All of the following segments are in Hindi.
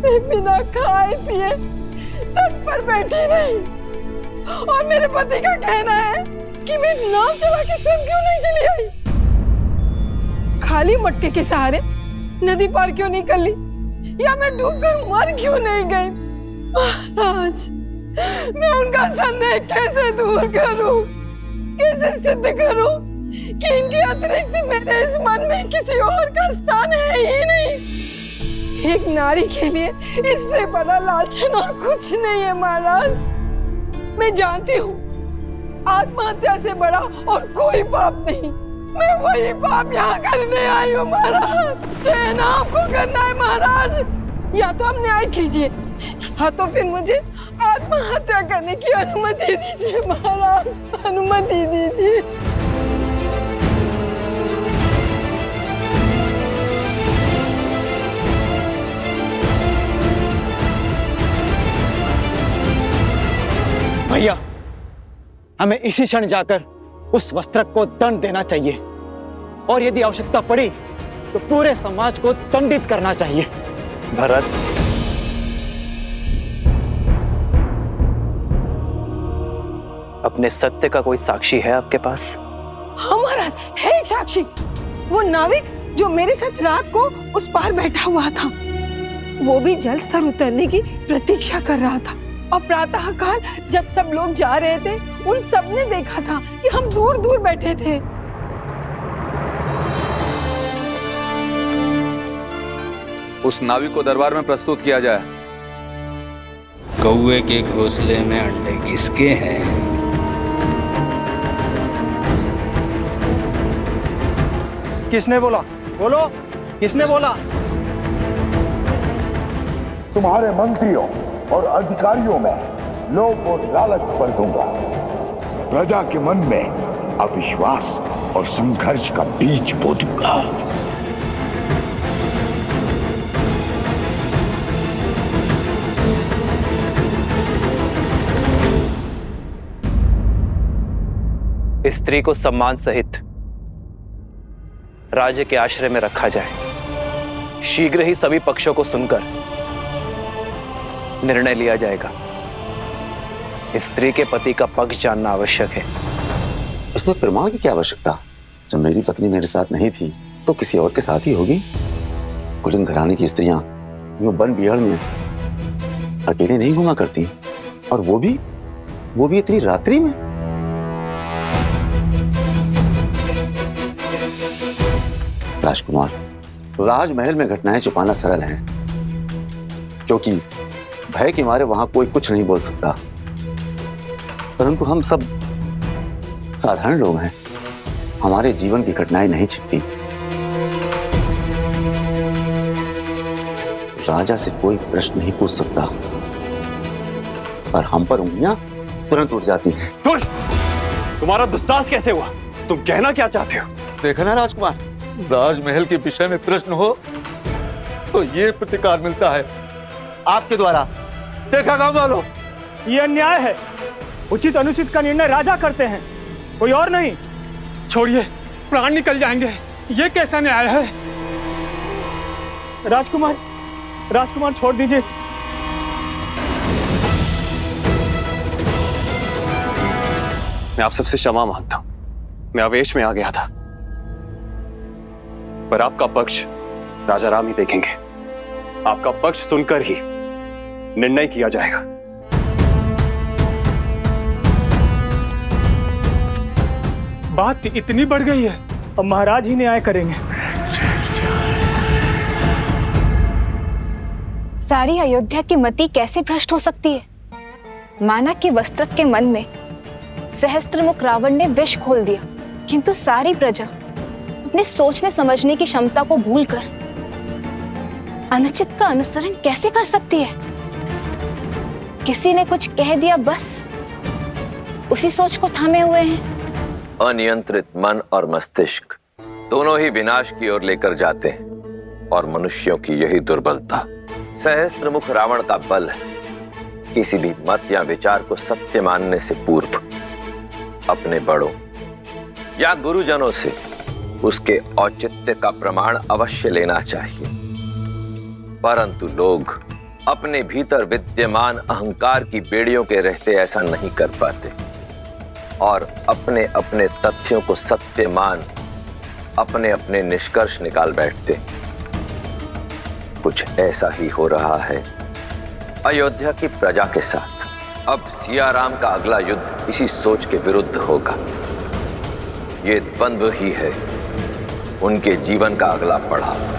मैं बिना खाए पिए तट पर बैठी रही और मेरे पति का कहना है कि मैं नाव चला के स्वयं क्यों नहीं चली आई, खाली मटके के सहारे नदी पार क्यों नहीं कर ली, या मैं डूबकर मर क्यों नहीं गई। महाराज, मैं उनका संदेह कैसे दूर करूं, कैसे सिद्ध करूं कि इनके अतिरिक्त मेरे इस मन में किसी और का स्थान है ही नहीं। एक नारी के लिए इससे बड़ा लालचन और कुछ नहीं है महाराज। मैं जानती हूँ आत्महत्या से बड़ा और कोई पाप नहीं। मैं वही पाप यहाँ करने आई हूँ महाराज। चयन आपको करना है महाराज, या तो आप न्याय कीजिए या तो फिर मुझे आत्महत्या करने की अनुमति दीजिए महाराज, अनुमति दीजिए। भैया, हमें इसी क्षण जाकर उस वस्त्रक को दंड देना चाहिए और यदि आवश्यकता पड़ी तो पूरे समाज को दंडित करना चाहिए। भरत, अपने सत्य का कोई साक्षी है आपके पास? हाँ महाराज, है एक साक्षी। वो नाविक जो मेरे साथ रात को उस पार बैठा हुआ था, वो भी जल स्तर उतरने की प्रतीक्षा कर रहा था और प्रातः काल जब सब लोग जा रहे थे उन सब ने देखा था कि हम दूर दूर बैठे थे। उस नाविक को दरबार में प्रस्तुत किया जाए। कौवे के घोंसले में अंडे किसके हैं? किसने बोला? बोलो, किसने बोला? तुम्हारे मंत्रियों और अधिकारियों में लोभ और लालच भर दूंगा। प्रजा के मन में अविश्वास और संघर्ष का बीज बो दूंगा। स्त्री को सम्मान सहित राज्य के आश्रय में रखा जाए। शीघ्र ही सभी पक्षों को सुनकर निर्णय लिया जाएगा। स्त्री के पति का पक्ष जानना आवश्यक है। इसमें प्रमाण की क्या आवश्यकता? जब मेरी पत्नी मेरे साथ नहीं थी तो किसी और के साथ ही होगी। कुलीन घराने की स्त्रियां यूं वन बिहार में अकेले नहीं घुमा करती, और वो भी इतनी रात्रि में। राजकुमार, राजमहल में घटनाएं छुपाना सरल है, क्योंकि भय के मारे वहां कोई कुछ नहीं बोल सकता। परंतु हम सब साधारण लोग हैं, हमारे जीवन की घटनाएं नहीं छिपती। राजा से कोई प्रश्न नहीं पूछ सकता, पर हम पर उंगलियां तुरंत उठ जाती हैं। दुष्ट! तुम्हारा दुस्साहस कैसे हुआ? तुम कहना क्या चाहते हो? देखा ना राजकुमार, राजमहल के विषय में प्रश्न हो तो ये प्रतिकार मिलता है आपके द्वारा। देखा गांव वालों, ये अन्याय है। उचित अनुचित का निर्णय राजा करते हैं, कोई और नहीं। छोड़िए, प्राण निकल जाएंगे। ये कैसा न्याय है? राजकुमार छोड़ दीजिए। मैं आप सबसे क्षमा मांगता हूं, मैं आवेश में आ गया था, पर आपका पक्ष राजा राम ही देखेंगे। आपका पक्ष सुनकर ही निर्णय किया जाएगा। बात इतनी बढ़ गई है, अब महाराज ही न्याय करेंगे। सारी अयोध्या की मति कैसे भ्रष्ट हो सकती है? माना कि वस्त्रक के मन में सहस्त्रमुख रावण ने विष खोल दिया, किंतु सारी प्रजा अपने सोचने समझने की क्षमता को भूलकर अनुचित का अनुसरण कैसे कर सकती है? किसी ने कुछ कह दिया, बस उसी सोच को थामे हुए हैं। अनियंत्रित मन और मस्तिष्क दोनों ही विनाश की ओर लेकर जाते हैं, और मनुष्यों की यही दुर्बलता सहस्त्रमुख रावण का बल है। किसी भी मत या विचार को सत्य मानने से पूर्व अपने बड़ों या गुरुजनों से उसके औचित्य का प्रमाण अवश्य लेना चाहिए, परंतु लोग अपने भीतर विद्यमान अहंकार की बेड़ियों के रहते ऐसा नहीं कर पाते और अपने अपने तथ्यों को सत्य मान अपने अपने निष्कर्ष निकाल बैठते। कुछ ऐसा ही हो रहा है अयोध्या की प्रजा के साथ। अब सियाराम का अगला युद्ध इसी सोच के विरुद्ध होगा। ये द्वंद्व ही है उनके जीवन का अगला पड़ाव।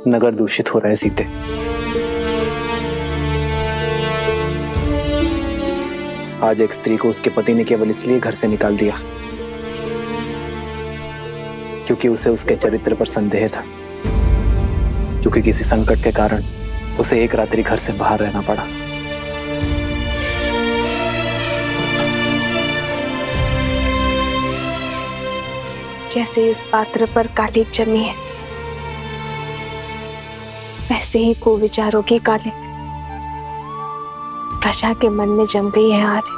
नगर दूषित हो रहा है सीते। आज एक स्त्री को उसके पति ने केवल इसलिए घर से निकाल दिया क्योंकि उसे उसके चरित्र पर संदेह था, क्योंकि किसी संकट के कारण उसे एक रात्रि घर से बाहर रहना पड़ा। जैसे इस पात्र पर कालिक जमी है, वैसे ही कुविचारों की कालिक प्रजा के मन में जम गई है आर्य।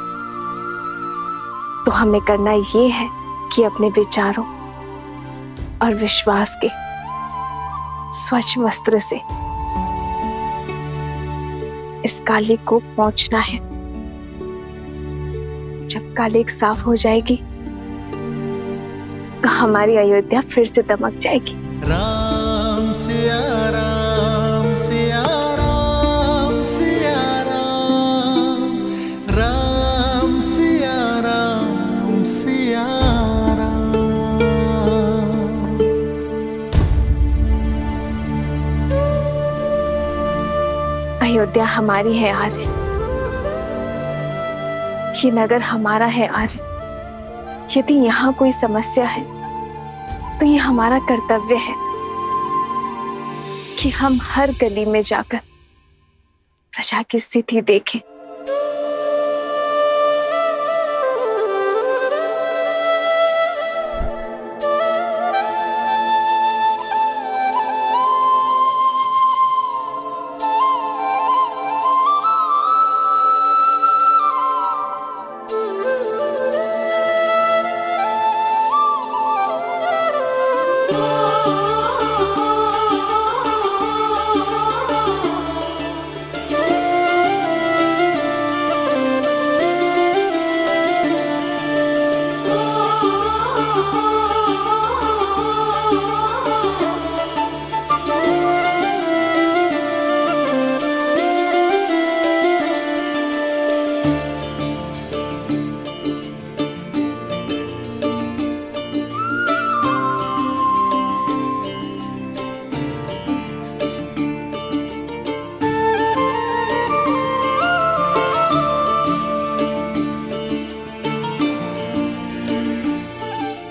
तो हमें करना ये है कि अपने विचारों और विश्वास के स्वच्छ वस्त्र से इस कालिक को पोंछना है। जब कालिक साफ हो जाएगी तो हमारी अयोध्या फिर से दमक जाएगी। राम सिया राम सिया राम सिया राम, राम सिया राम सिया राम। अयोध्या हमारी है आर्य, ये नगर हमारा है आर्य। यदि यहाँ कोई समस्या है तो ये हमारा कर्तव्य है कि हम हर गली में जाकर प्रजा की स्थिति देखें।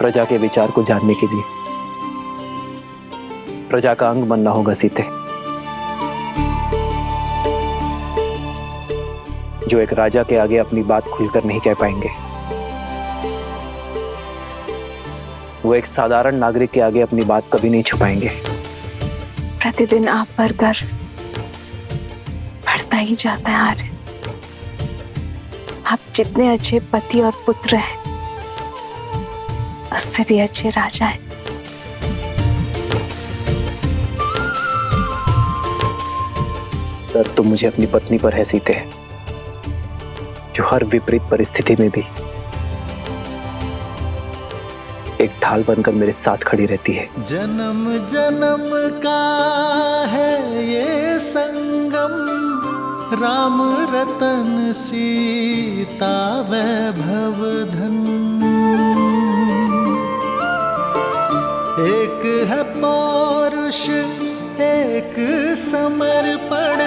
प्रजा के विचार को जानने के लिए प्रजा का अंग बनना होगा सीते। जो एक राजा के आगे अपनी बात खुलकर नहीं कह पाएंगे, वो एक साधारण नागरिक के आगे अपनी बात कभी नहीं छुपाएंगे। प्रतिदिन आप पर गर्व बढ़ता ही जाता है आर्य। आप जितने अच्छे पति और पुत्र हैं, उससे भी अच्छे राजा हैं। गर्व तो मुझे अपनी पत्नी पर है सीते, जो हर विपरीत परिस्थिति में भी एक ढाल बनकर मेरे साथ खड़ी रहती है। जन्म जन्म का है ये संगम, राम रतन सीता वैभव धन। एक है पौरुष एक समर्पण,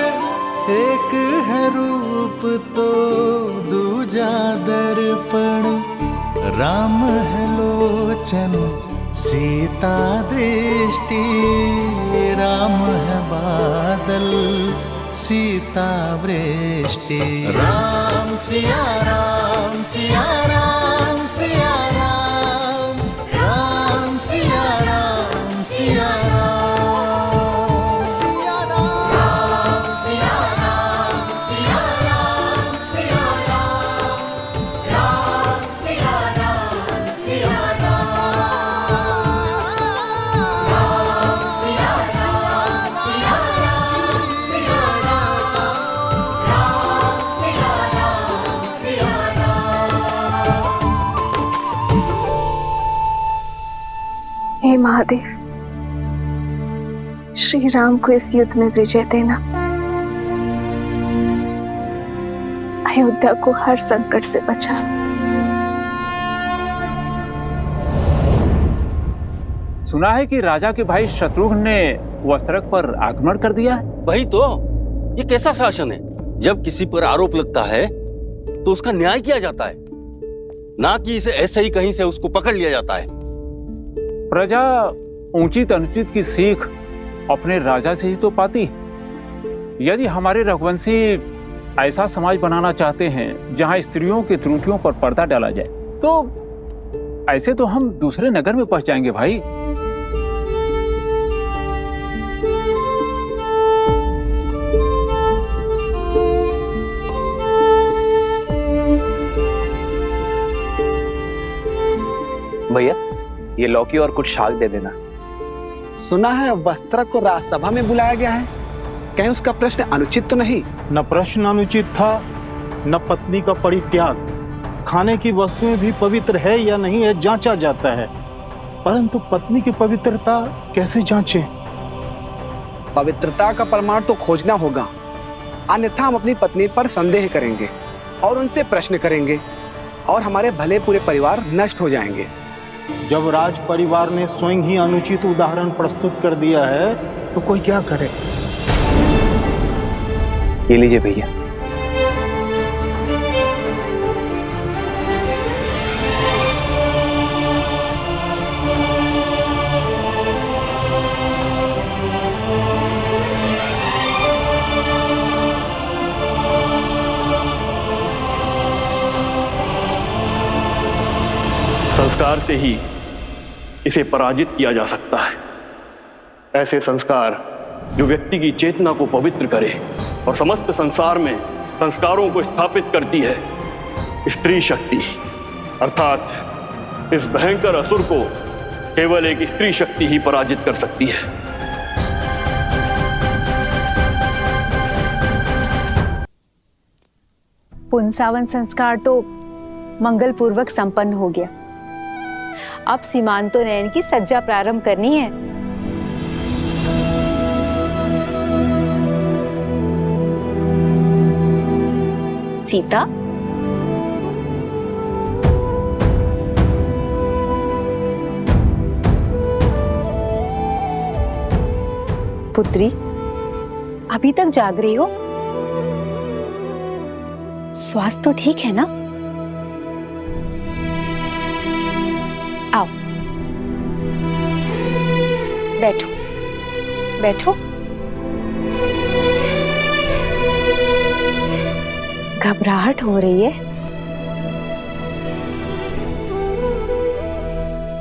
एक है रूप तो दूजा दर्पण। राम है लोचन सीता दृष्टि, राम है बादल सीता वृष्टि। राम सिया राम सिया राम सिया राम, राम सिया राम सिया राम सिया राम। महादेव, श्री राम को इस युद्ध में विजय देना, अयोध्या को हर संकट से बचाना। सुना है कि राजा के भाई शत्रुघ्न ने वस्त्रक पर आक्रमण कर दिया है। वही तो, ये कैसा शासन है? जब किसी पर आरोप लगता है तो उसका न्याय किया जाता है, ना कि इसे ऐसे ही कहीं से उसको पकड़ लिया जाता है। प्रजा उचित अनुचित की सीख अपने राजा से ही तो पाती। यदि हमारे रघुवंशी ऐसा समाज बनाना चाहते हैं जहां स्त्रियों की त्रुटियों पर पर्दा डाला जाए, तो ऐसे तो हम दूसरे नगर में पहुंच जाएंगे भाई। भैया, ये लौकी और कुछ शाक दे देना। सुना है वस्त्रक को राजसभा में बुलाया गया है, कहीं उसका प्रश्न अनुचित तो नहीं? न प्रश्न अनुचित था, न पत्नी का परित्याग। खाने की वस्तुएं भी पवित्र है या नहीं है जांचा जाता है, परंतु पत्नी की पवित्रता कैसे जांचें? पवित्रता का प्रमाण तो खोजना होगा, अन्यथा हम अपनी पत्नी पर संदेह करेंगे और उनसे प्रश्न करेंगे और हमारे भले पूरे परिवार नष्ट हो जाएंगे। जब राज परिवार ने स्वयं ही अनुचित उदाहरण प्रस्तुत कर दिया है तो कोई क्या करे? ये लीजिए भैया। संस्कार से ही इसे पराजित किया जा सकता है। ऐसे संस्कार जो व्यक्ति की चेतना को पवित्र करे और समस्त संसार में संस्कारों को स्थापित करती है। स्त्री शक्ति अर्थात इस भयंकर असुर को केवल एक स्त्री शक्ति ही पराजित कर सकती है। पुंसावन संस्कार तो मंगलपूर्वक संपन्न हो गया। अब सीमांतो नयन की सज्जा प्रारंभ करनी है। सीता, पुत्री, अभी तक जाग रही हो? स्वास्थ्य तो ठीक है ना? आओ, बैठो बैठो। घबराहट हो रही है?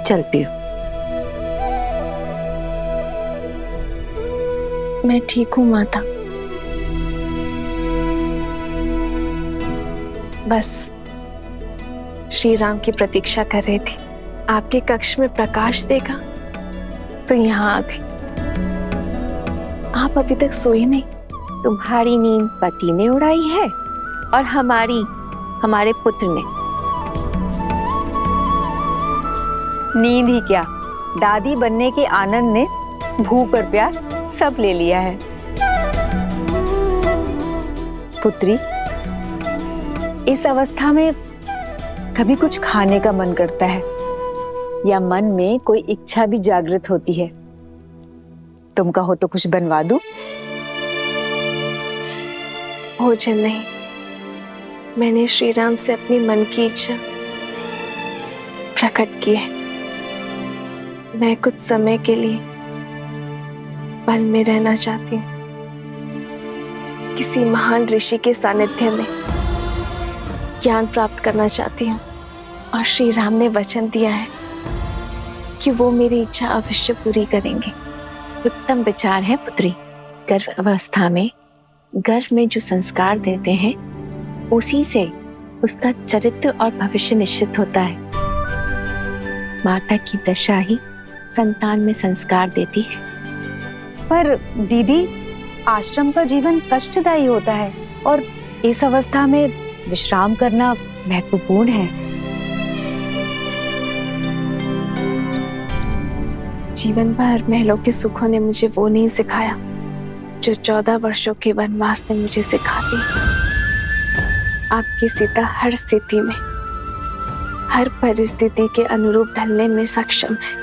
चल पियो। मैं ठीक हूँ माता, बस श्री राम की प्रतीक्षा कर रही थी। आपके कक्ष में प्रकाश देखा तो यहाँ आ गई। आप अभी तक सोए नहीं? तुम्हारी नींद पति ने उड़ाई है और हमारे पुत्र ने। नींद ही क्या, दादी बनने के आनंद ने भूख और प्यास सब ले लिया है। पुत्री, इस अवस्था में कभी कुछ खाने का मन करता है या मन में कोई इच्छा भी जागृत होती है? तुम कहो तो कुछ बनवा दूं? भोजन नहीं, मैंने श्री राम से अपनी मन की इच्छा प्रकट की है। मैं कुछ समय के लिए वन में रहना चाहती हूँ, किसी महान ऋषि के सानिध्य में ज्ञान प्राप्त करना चाहती हूँ। और श्री राम ने वचन दिया है कि वो मेरी इच्छा अवश्य पूरी करेंगे। उत्तम विचार है पुत्री। गर्भ अवस्था में गर्भ में जो संस्कार देते हैं उसी से उसका चरित्र और भविष्य निश्चित होता है। माता की दशा ही संतान में संस्कार देती है। पर दीदी, आश्रम का जीवन कष्टदायी होता है और इस अवस्था में विश्राम करना महत्वपूर्ण है। जीवन भर महलों के सुखों ने मुझे वो नहीं सिखाया जो 14 वर्षों के वनवास ने मुझे सिखा दी। आपकी सीता हर स्थिति में, हर परिस्थिति के अनुरूप ढलने में सक्षम है।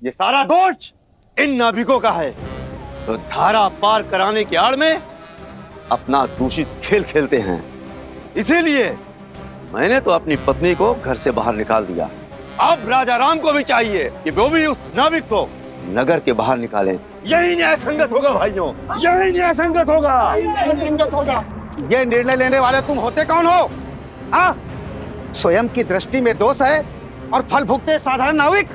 ये सारा दोष इन नाविकों का है, तो धारा पार कराने की आड़ में अपना दूषित खेल खेलते हैं। इसीलिए मैंने तो अपनी पत्नी को घर से बाहर निकाल दिया। अब राजा राम को भी चाहिए कि वो भी उस नाविक को नगर के बाहर निकालें। यही न्याय संगत होगा भाइयों, यही न्याय संगत होगा। ये निर्णय लेने वाले तुम होते कौन हो? स्वयं की दृष्टि में दोष है और फल भुगते साधारण नाविक।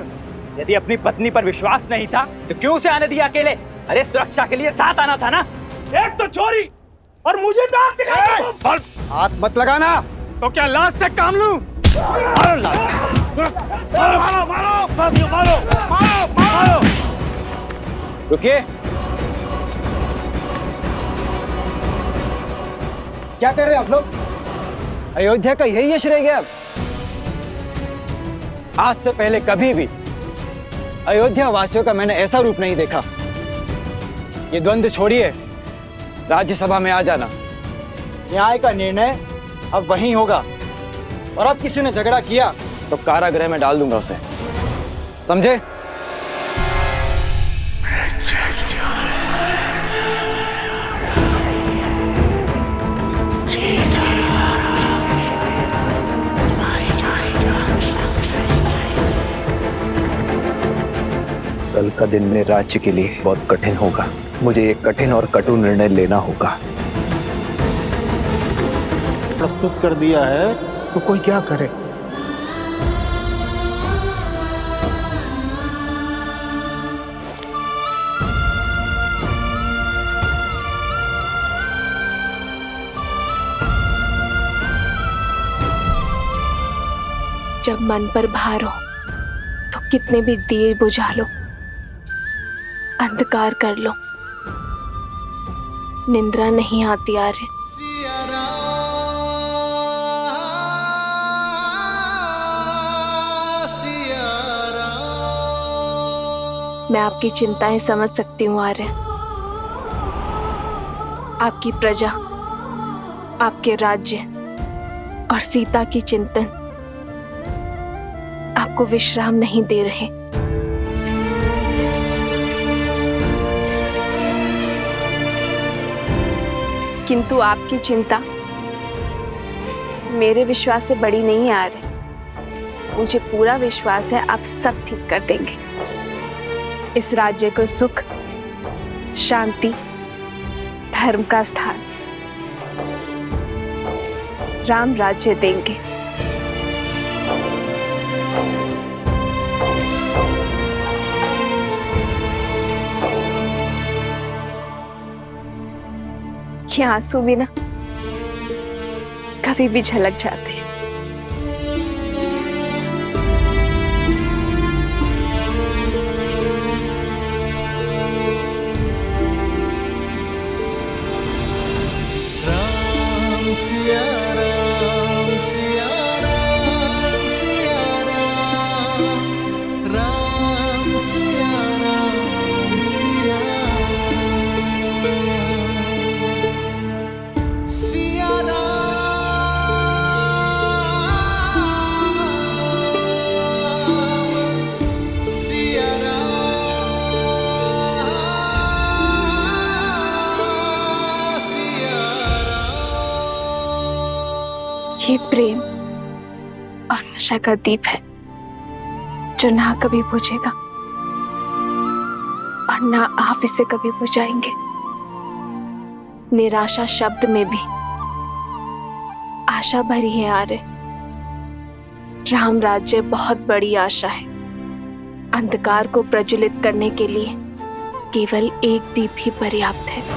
यदि अपनी पत्नी पर विश्वास नहीं था तो क्यों से आने दिया अकेले? अरे सुरक्षा के लिए साथ आना था ना। एक तो चोरी और मुझे डांट दिया। हाथ मत लगाना। तो क्या लाश से काम लूं? मारो। रुकिए। क्या कर रहे हैं आप लोग? अयोध्या का यही यश रह गया अब? आज से पहले कभी भी अयोध्या वासियों का मैंने ऐसा रूप नहीं देखा। ये द्वंद्व छोड़िए, राज्यसभा में आ जाना। न्याय का निर्णय अब वहीं होगा, और अब किसी ने झगड़ा किया तो कारागृह में डाल दूंगा उसे, समझे? कल का दिन मेरे राज्य के लिए बहुत कठिन होगा। मुझे एक कठिन और कटु निर्णय लेना होगा। प्रस्तुत कर दिया है तो कोई क्या करे? जब मन पर भार हो तो कितने भी दिए बुझा लो, अंधकार कर लो, निंद्रा नहीं आती आर्य। मैं आपकी चिंताएं समझ सकती हूँ आर्य। आपकी प्रजा, आपके राज्य और सीता की चिंतन आपको विश्राम नहीं दे रहे। किंतु आपकी चिंता मेरे विश्वास से बड़ी नहीं आ रही। मुझे पूरा विश्वास है आप सब ठीक कर देंगे। इस राज्य को सुख, शांति, धर्म का स्थान, राम राज्य देंगे। ये आंसू भी ना कभी भी झलक जाते हैं। राम सिया राम सिया राम सिया राम, राम सिया राम सिया ये प्रेम और नशा का दीप है जो ना कभी बुझेगा और ना आप इसे कभी बुझाएंगे। निराशा शब्द में भी आशा भरी है आर्य। राम राज्य बहुत बड़ी आशा है। अंधकार को प्रज्वलित करने के लिए केवल एक दीप ही पर्याप्त है।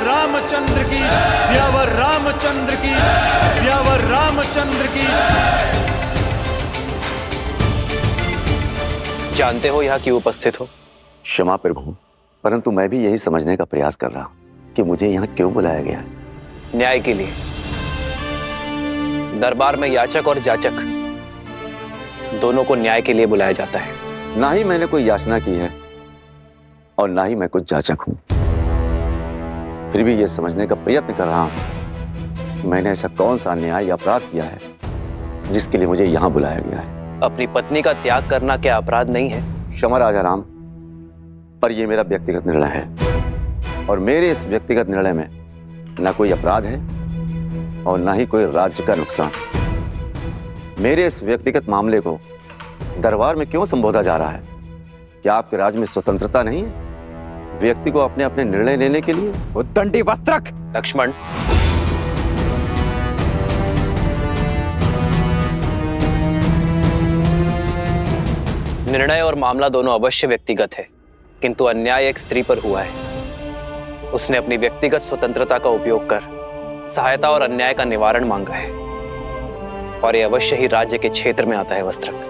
रामचंद्र रामचंद्र की, सियावर रामचंद्र की, सियावर रामचंद्र की। जानते हो यहाँ क्यों उपस्थित हो? क्षमा प्रभु, परंतु मैं भी यही समझने का प्रयास कर रहा हूँ कि मुझे यहाँ क्यों बुलाया गया है। न्याय के लिए। दरबार में याचक और जाचक दोनों को न्याय के लिए बुलाया जाता है। ना ही मैंने कोई याचना की है और ना ही मैं कुछ जाचक हूं। फिर भी यह समझने का प्रयत्न कर रहा हूं कि मैंने ऐसा कौन सा अन्याय या अपराध किया है जिसके लिए मुझे यहां बुलाया गया है। अपनी पत्नी का त्याग करना क्या अपराध नहीं है? क्षमा राजा राम, पर यह मेरा व्यक्तिगत निर्णय है और मेरे इस व्यक्तिगत निर्णय में ना कोई अपराध है और ना ही कोई राज्य का नुकसान। मेरे इस व्यक्तिगत मामले को दरबार में क्यों संबोधा जा रहा है? क्या आपके राज्य में स्वतंत्रता नहीं है व्यक्ति को अपने अपने निर्णय लेने के लिए? उद्दंडी वस्त्रक। लक्ष्मण, निर्णय और मामला दोनों अवश्य व्यक्तिगत है, किंतु अन्याय एक स्त्री पर हुआ है। उसने अपनी व्यक्तिगत स्वतंत्रता का उपयोग कर सहायता और अन्याय का निवारण मांगा है और यह अवश्य ही राज्य के क्षेत्र में आता है। वस्त्रक,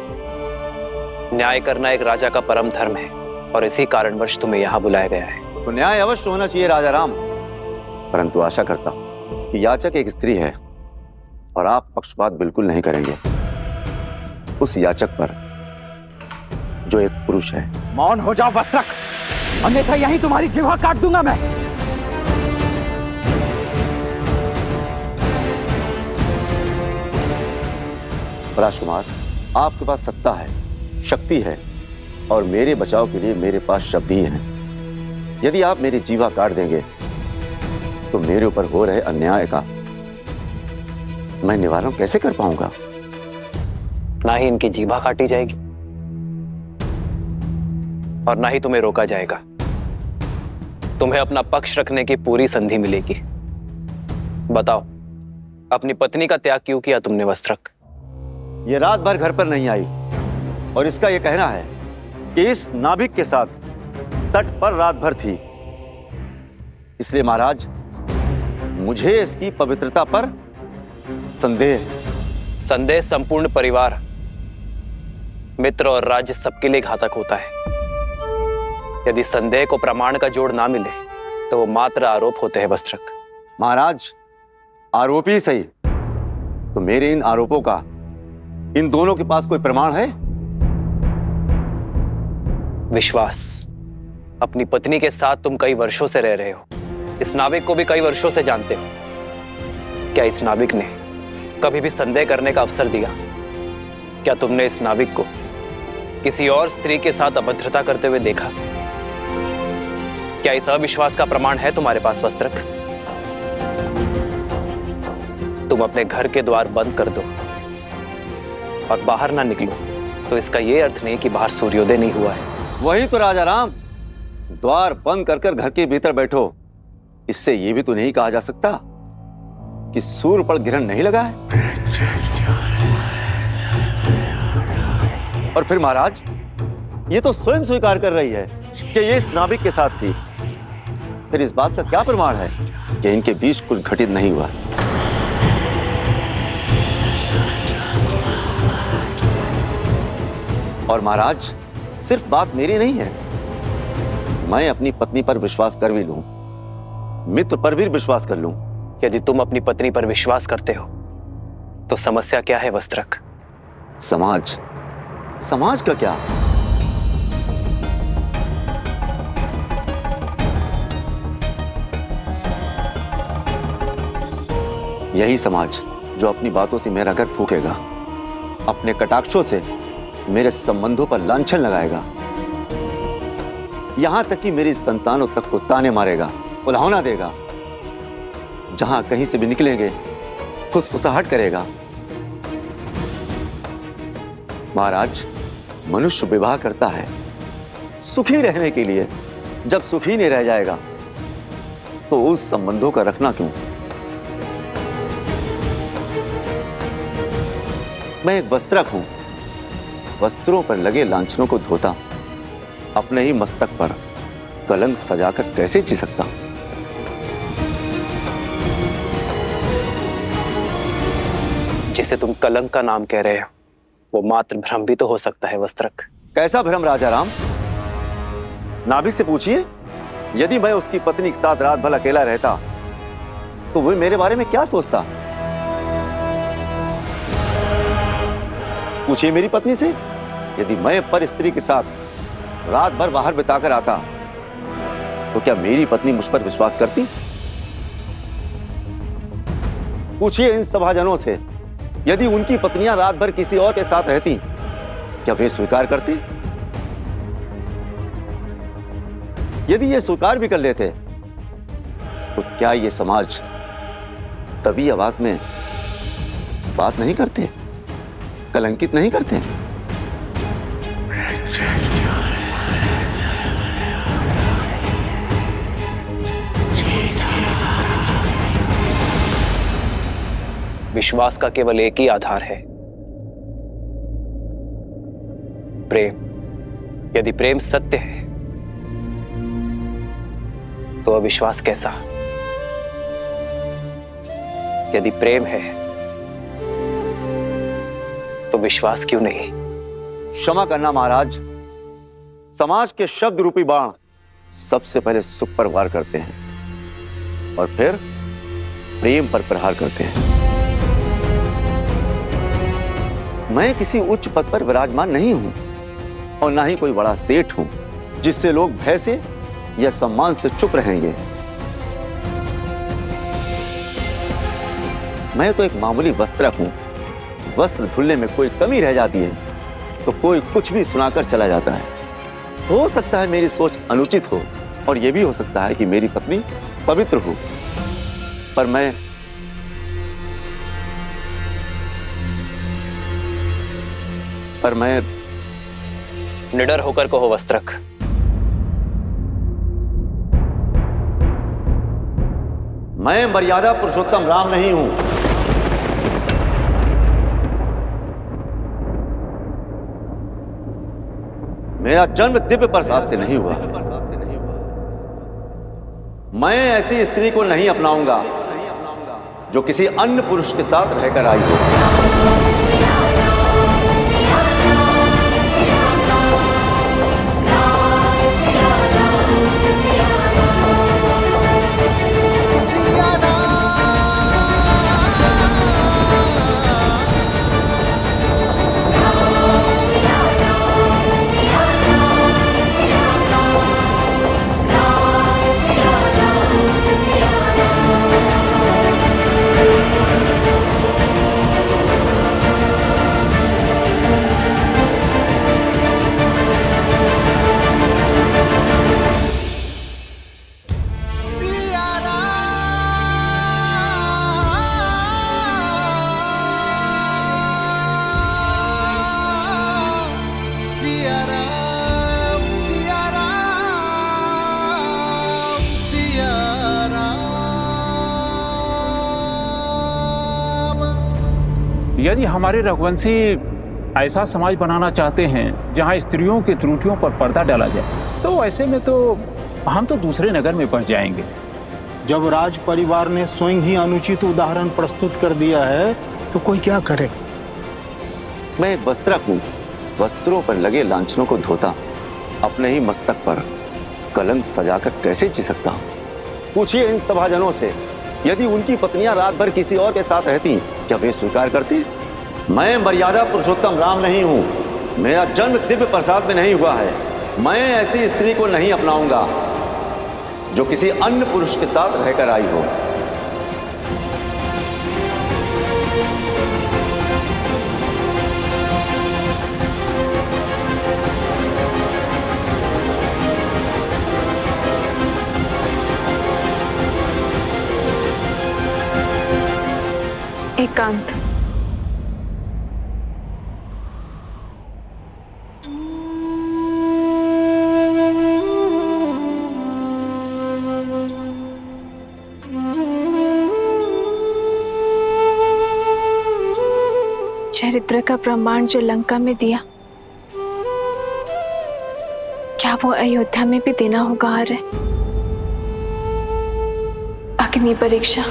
न्याय करना एक राजा का परम धर्म है और इसी कारणवश तुम्हें यहाँ बुलाया गया है। तो न्याय अवश्य होना चाहिए राजा राम, परंतु आशा करता हूं कि याचक एक स्त्री है और आप पक्षपात बिल्कुल नहीं करेंगे उस याचक पर जो एक पुरुष है। मौन हो जाओ वस्त्रक, अन्यथा यहीं तुम्हारी जिह्वा काट दूंगा मैं। राजकुमार, आपके पास सत्ता है, शक्ति है और मेरे बचाव के लिए मेरे पास शब्द ही हैं। यदि आप मेरी जीवा काट देंगे तो मेरे ऊपर हो रहे अन्याय का मैं निवारण कैसे कर पाऊंगा? ना ही इनकी जीभा काटी जाएगी और ना ही तुम्हें रोका जाएगा। तुम्हें अपना पक्ष रखने की पूरी संधि मिलेगी। बताओ, अपनी पत्नी का त्याग क्यों किया तुमने वस्त्रक? ये रात भर घर पर नहीं आई और इसका यह कहना है कि इस नाभिक के साथ तट पर रात भर थी। इसलिए महाराज, मुझे इसकी पवित्रता पर संदेह। संदेह संपूर्ण परिवार, मित्र और राज्य सबके लिए घातक होता है। यदि संदेह को प्रमाण का जोड़ ना मिले तो वो मात्र आरोप होते हैं। वस्त्रक, महाराज, आरोप ही सही, तो मेरे इन आरोपों का इन दोनों के पास कोई प्रमाण है? विश्वास। अपनी पत्नी के साथ तुम कई वर्षों से रह रहे हो, इस नाविक को भी कई वर्षों से जानते हो। क्या इस नाविक ने कभी भी संदेह करने का अवसर दिया? क्या तुमने इस नाविक को किसी और स्त्री के साथ अभद्रता करते हुए देखा? क्या इस अविश्वास का प्रमाण है तुम्हारे पास? वस्त्रक, तुम अपने घर के द्वार बंद कर दो और बाहर ना निकलो तो इसका यह अर्थ नहीं कि बाहर सूर्योदय नहीं हुआ है। वही तो राजा राम, द्वार बंद कर घर के भीतर बैठो, इससे यह भी तो नहीं कहा जा सकता कि सूर्य पर ग्रहण नहीं लगा है। और फिर महाराज, ये तो स्वयं स्वीकार कर रही है कि ये इस नाविक के साथ थी। फिर इस बात का क्या प्रमाण है कि इनके बीच कुछ घटित नहीं हुआ? और महाराज, सिर्फ बात मेरी नहीं है, मैं अपनी पत्नी पर विश्वास कर भी लूं, मित्र पर भी विश्वास कर लूं। यदि तुम अपनी पत्नी पर विश्वास करते हो तो समस्या क्या है? वस्त्रक, समाज, समाज का क्या? यही समाज जो अपनी बातों से मेरा घर फूकेगा, अपने कटाक्षों से मेरे संबंधों पर लांछन लगाएगा, यहां तक कि मेरी संतानों तक को ताने मारेगा, उल्हाना देगा, जहां कहीं से भी निकलेंगे फुसफुसाहट करेगा। महाराज, मनुष्य विवाह करता है सुखी रहने के लिए, जब सुखी नहीं रह जाएगा तो उस संबंधों का रखना क्यों? मैं एक वस्त्रक हूं, वस्त्रों पर लगे लांछनों को धोता हूं, अपने ही मस्तक पर कलंक सजाकर कैसे जी सकता हूं? जिसे तुम कलंक का नाम कह रहे हो वो मात्र भ्रम भी तो हो सकता है वस्त्रक। कैसा भ्रम राजा राम? नाभिक से पूछिए, यदि मैं उसकी पत्नी के साथ रात भर अकेला रहता तो वो मेरे बारे में क्या सोचता? पूछिए मेरी पत्नी से, यदि मैं पर स्त्री के साथ रात भर बाहर बिताकर आता तो क्या मेरी पत्नी मुझ पर विश्वास करती? पूछिए इन सभाजनों से, यदि उनकी पत्नियां रात भर किसी और के साथ रहती क्या वे स्वीकार करते? यदि ये स्वीकार भी कर लेते तो क्या ये समाज तभी आवाज में बात नहीं करते, कलंकित नहीं करते? विश्वास का केवल एक ही आधार है, प्रेम। यदि प्रेम सत्य है तो अविश्वास कैसा? यदि प्रेम है तो विश्वास क्यों नहीं? क्षमा करना महाराज, समाज के शब्द रूपी बाण सबसे पहले सुख पर वार करते हैं और फिर प्रेम पर प्रहार करते हैं। मैं किसी उच्च पद पर विराजमान नहीं हूं और ना ही कोई बड़ा सेठ हूं जिससे लोग भय से या सम्मान से चुप रहेंगे। मैं तो एक मामूली वस्त्रक हूं। वस्त्र धुलने में कोई कमी रह जाती है तो कोई कुछ भी सुनाकर चला जाता है। हो सकता है मेरी सोच अनुचित हो और यह भी हो सकता है कि मेरी पत्नी पवित्र हो, पर मैं निडर होकर कहो वस्त्रक, मैं मर्यादा पुरुषोत्तम राम नहीं हूं। मेरा जन्म दिव्य प्रसाद से नहीं हुआ। मैं ऐसी स्त्री को नहीं अपनाऊंगा जो किसी अन्य पुरुष के साथ रहकर आई हो। यदि हमारे रघुवंशी ऐसा समाज बनाना चाहते हैं जहां स्त्रियों की त्रुटियों पर पर्दा डाला जाए तो ऐसे में तो हम तो दूसरे नगर में बस जाएंगे। जब राज परिवार ने स्वयं ही अनुचित उदाहरण प्रस्तुत कर दिया है तो कोई क्या करे? मैं एक वस्त्रक हूं, वस्त्रों पर लगे लांछनों को धोता अपने ही मस्तक पर कलंक सजाकर कैसे जी सकता हूं? पूछिए इन सभाजनों से, यदि उनकी पत्नियां रात भर किसी और के साथ रहती क्या वे स्वीकार करती? मैं मर्यादा पुरुषोत्तम राम नहीं हूं। मेरा जन्म दिव्य प्रसाद में नहीं हुआ है। मैं ऐसी स्त्री को नहीं अपनाऊंगा जो किसी अन्य पुरुष के साथ रहकर आई हो। एकांत। चरित्र का प्रमाण जो लंका में दिया, क्या वो अयोध्या में भी देना होगा? आर्य अग्नि परीक्षा।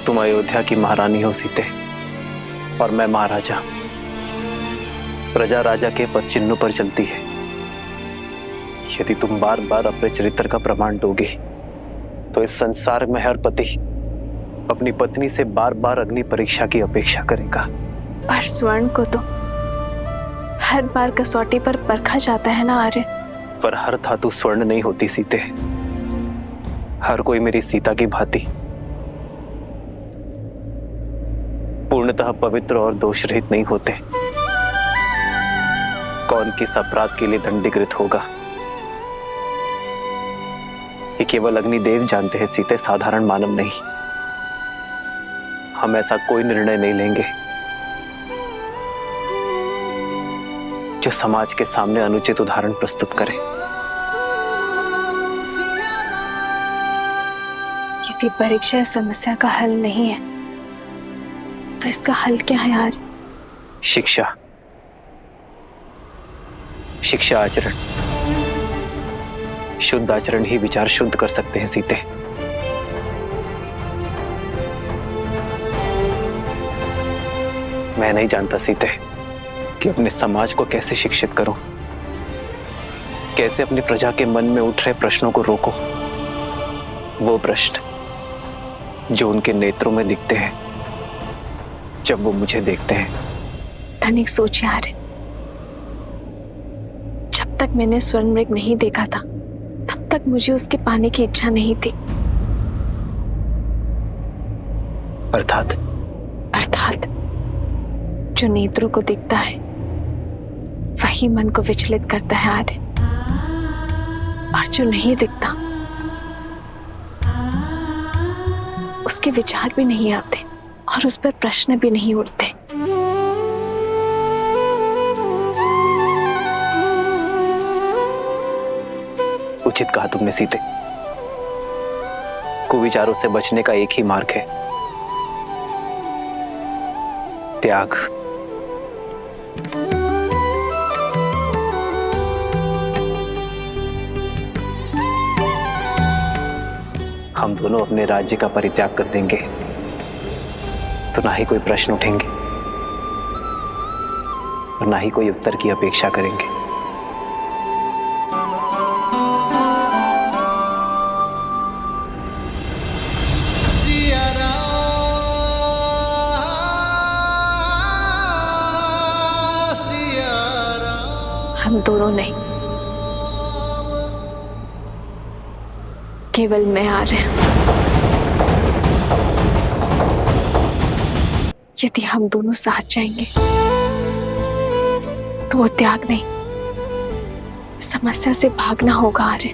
तुम अयोध्या की महारानी हो सीते, और मैं महाराजा। प्रजा राजा के पद चिन्हों पर चलती है। यदि तुम बार बार अपने चरित्र का प्रमाण दोगे तो इस संसार में हर पति अपनी पत्नी से बार बार अग्नि परीक्षा की अपेक्षा करेगा। पर स्वर्ण को तो हर बार कसौटी पर परखा जाता है ना आर्य। पर हर धातु स्वर्ण नहीं होती सीते। हर कोई मेरी सीता की भांति पूर्णतः पवित्र और दोष रहित नहीं होते। कौन किस अपराध के लिए दंडीकृत होगा ये केवल अग्निदेव जानते हैं सीते, साधारण मानव नहीं। हम ऐसा कोई निर्णय नहीं लेंगे जो समाज के सामने अनुचित उदाहरण प्रस्तुत करे। यदि परीक्षा इस समस्या का हल नहीं है तो इसका हल क्या है यार? शिक्षा, शिक्षा आचरण। शुद्ध आचरण ही विचार शुद्ध कर सकते हैं सीते। मैं नहीं जानता सीते कि अपने समाज को कैसे शिक्षित करूं, कैसे अपनी प्रजा के मन में उठ रहे प्रश्नों को रोको। वो प्रश्न जो उनके नेत्रों में दिखते हैं जब वो मुझे देखते हैं। तनिक सोच यार, जब तक मैंने स्वर्ण मृग नहीं देखा था तब तक मुझे उसके पाने की इच्छा नहीं थी। अर्थात जो नेत्रों को दिखता है वही मन को विचलित करता है आदि, और जो नहीं दिखता उसके विचार भी नहीं आते और उस पर प्रश्न भी नहीं उठते। उचित कहा तुमने सीते। कुविचारों से बचने का एक ही मार्ग है, त्याग। हम दोनों अपने राज्य का परित्याग कर देंगे तो ना ही कोई प्रश्न उठेंगे और ना ही कोई उत्तर की अपेक्षा करेंगे। हम दोनों नहीं, केवल मैं आ रहे हैं। यदि हम दोनों साथ जाएंगे तो वो त्याग नहीं, समस्या से भागना होगा आर्य।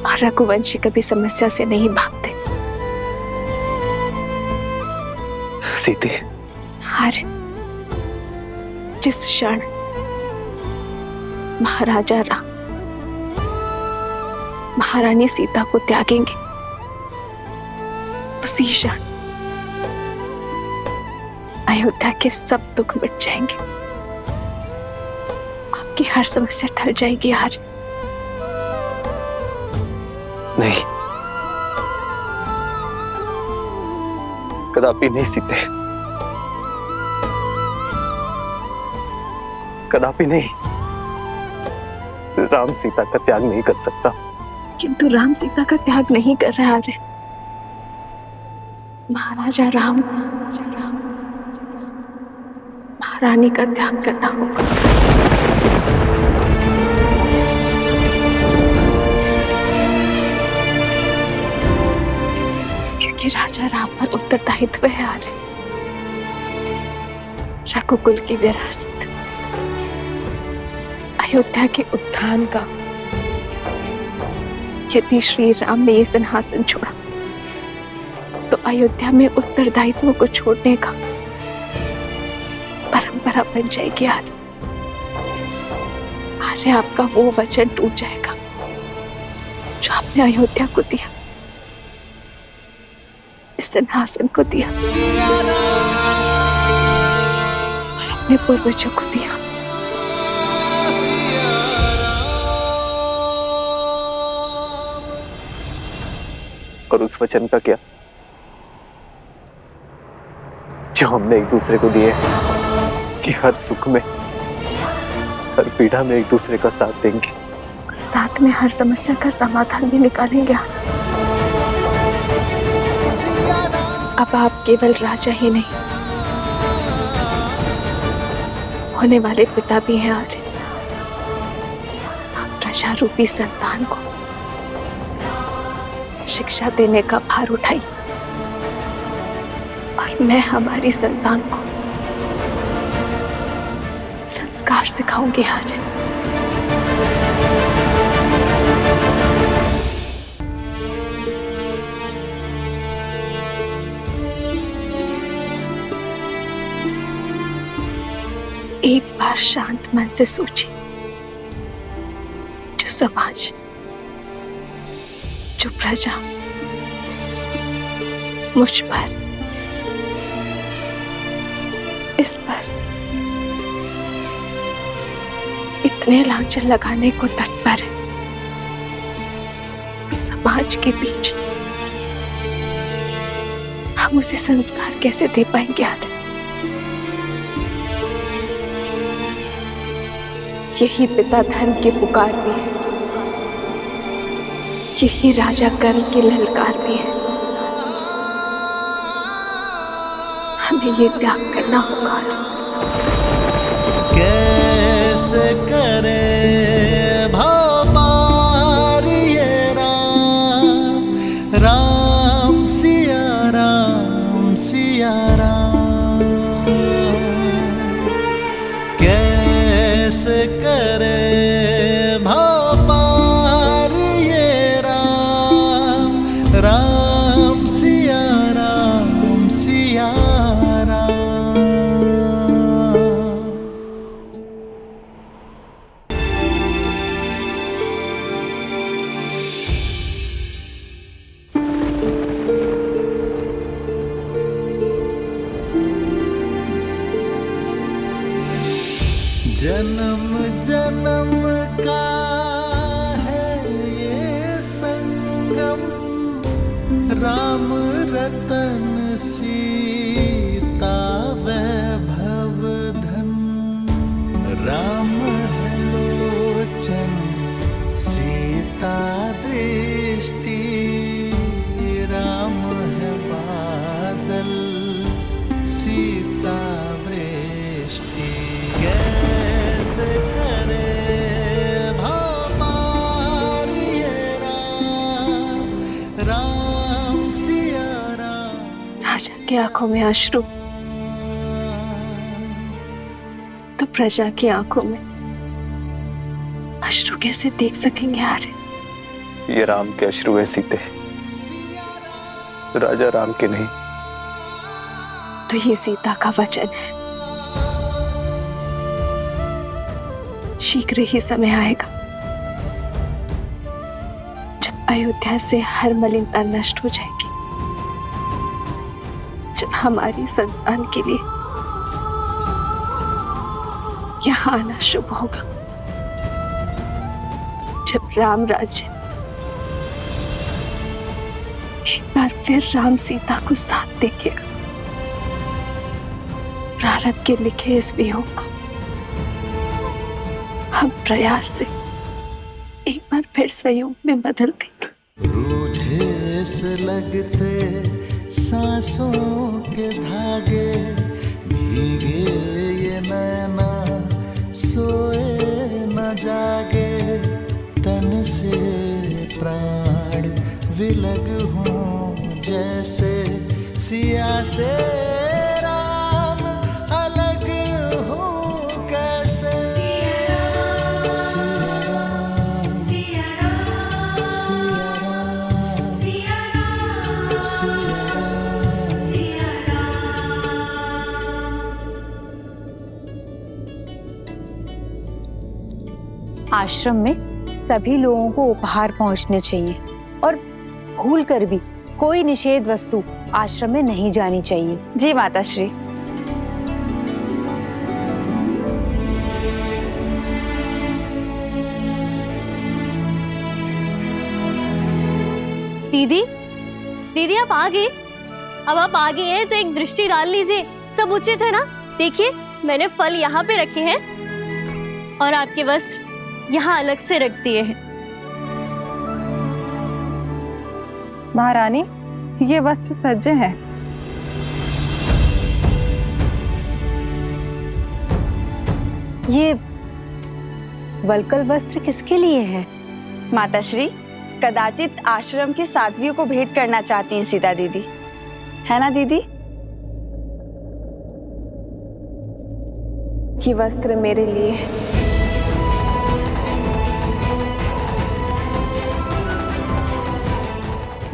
और रघुवंशी कभी समस्या से नहीं भागते। सीते, आर्य, जिस क्षण महाराजा राम महारानी सीता को त्यागेंगे उसी क्षण अयोध्या के सब दुख मिट जाएंगे। आपकी हर समस्या टल जाएगी यार। नहीं, कदापि नहीं सीते, कदापि नहीं। राम सीता का त्याग नहीं कर सकता। किंतु राम सीता का त्याग नहीं कर रहा है। महाराजा राम को महारानी का त्याग करना होगा। क्योंकि राजा राम पर उत्तरदायित्व है आर्य। रघुकुल की विरासत, अयोध्या के उत्थान का। यदि श्री राम ने ये सिंहासन छोड़ा तो अयोध्या में उत्तरदायित्व को छोड़ने का परंपरा बन जाएगी आर्य। आर्य, आपका वो वचन टूट जाएगा जो आपने अयोध्या को दिया, इस सिंहासन को दिया और अपने पूर्वजों को दिया। और उस वचन का क्या? जो हमने एक दूसरे को दिए कि हर सुख में हर पीड़ा में एक दूसरे का साथ देंगे, साथ में हर समस्या का समाधान भी निकालेंगे। अब आप केवल राजा ही नहीं, होने वाले पिता भी हैं आर्य। आप प्रजा रूपी संतान को शिक्षा देने का भार उठाई और मैं हमारी संतान को संस्कार सिखाऊंगी आर्य। एक बार शांत मन से सोचिए, जो समाज, जो प्रजा मुझ पर, इस पर इतने लांछन लगाने को तत्पर है, उस समाज के बीच हम उसे संस्कार कैसे दे पाएंगे आर्य? यही पिता धर्म की पुकार भी है, यही राजा कर्म की ललकार भी है। हमें ये त्याग करना होगा। कैसे करे भव पार ये राम, राम सिया राम सिया राम। कैसे करे भव पार ये राम, राम सिया राम सिया राम। जन्म जन्म का है ये संगम, राम रतन सीता वैभव धन। राम है लोचन सीता दृष्टि, राम है बादल सीता वृष्टि। कैसे करे भव पार ये राम, राम सिया राम। राजा की आंखों में अश्रु तो प्रजा की आंखों में अश्रु कैसे देख सकेंगे आर्य? ये राम के अश्रु है सीते, राजा राम के नहीं। तो ये सीता का वचन है, शीघ्र ही समय आएगा जब अयोध्या से हर मलिनता नष्ट हो जाएगी, जब हमारी संतान के लिए यहाँ आना शुभ होगा, जब राम राज्य एक बार फिर राम सीता को साथ देखेगा। प्रारंभ के लिखे इस वियोग को हम प्रयास से एक बार फिर संयोग में बदल देंगे। रूठे से लगते सांसों के धागे, भीगे ये नैना सोए न जागे। तन से प्राण विलग हों जैसे सिया से राम अलग हो कैसे। आश्रम में सभी लोगों को उपहार पहुंचने चाहिए और भूलकर भी कोई निषेध वस्तु आश्रम में नहीं जानी चाहिए। जी माताश्री। दीदी, दीदी आप आ गए? अब आप आ गए हैं तो एक दृष्टि डाल लीजिए, सब उचित है ना? देखिए, मैंने फल यहाँ पे रखे हैं और आपके वस्त्र यहाँ अलग से रख दिए हैं। महारानी, ये वस्त्र सज्जे हैं। ये वलकल वस्त्र किसके लिए है? माताश्री, कदाचित आश्रम की साध्वियों को भेंट करना चाहती हैं सीता दीदी, है ना दीदी? ये वस्त्र मेरे लिए है।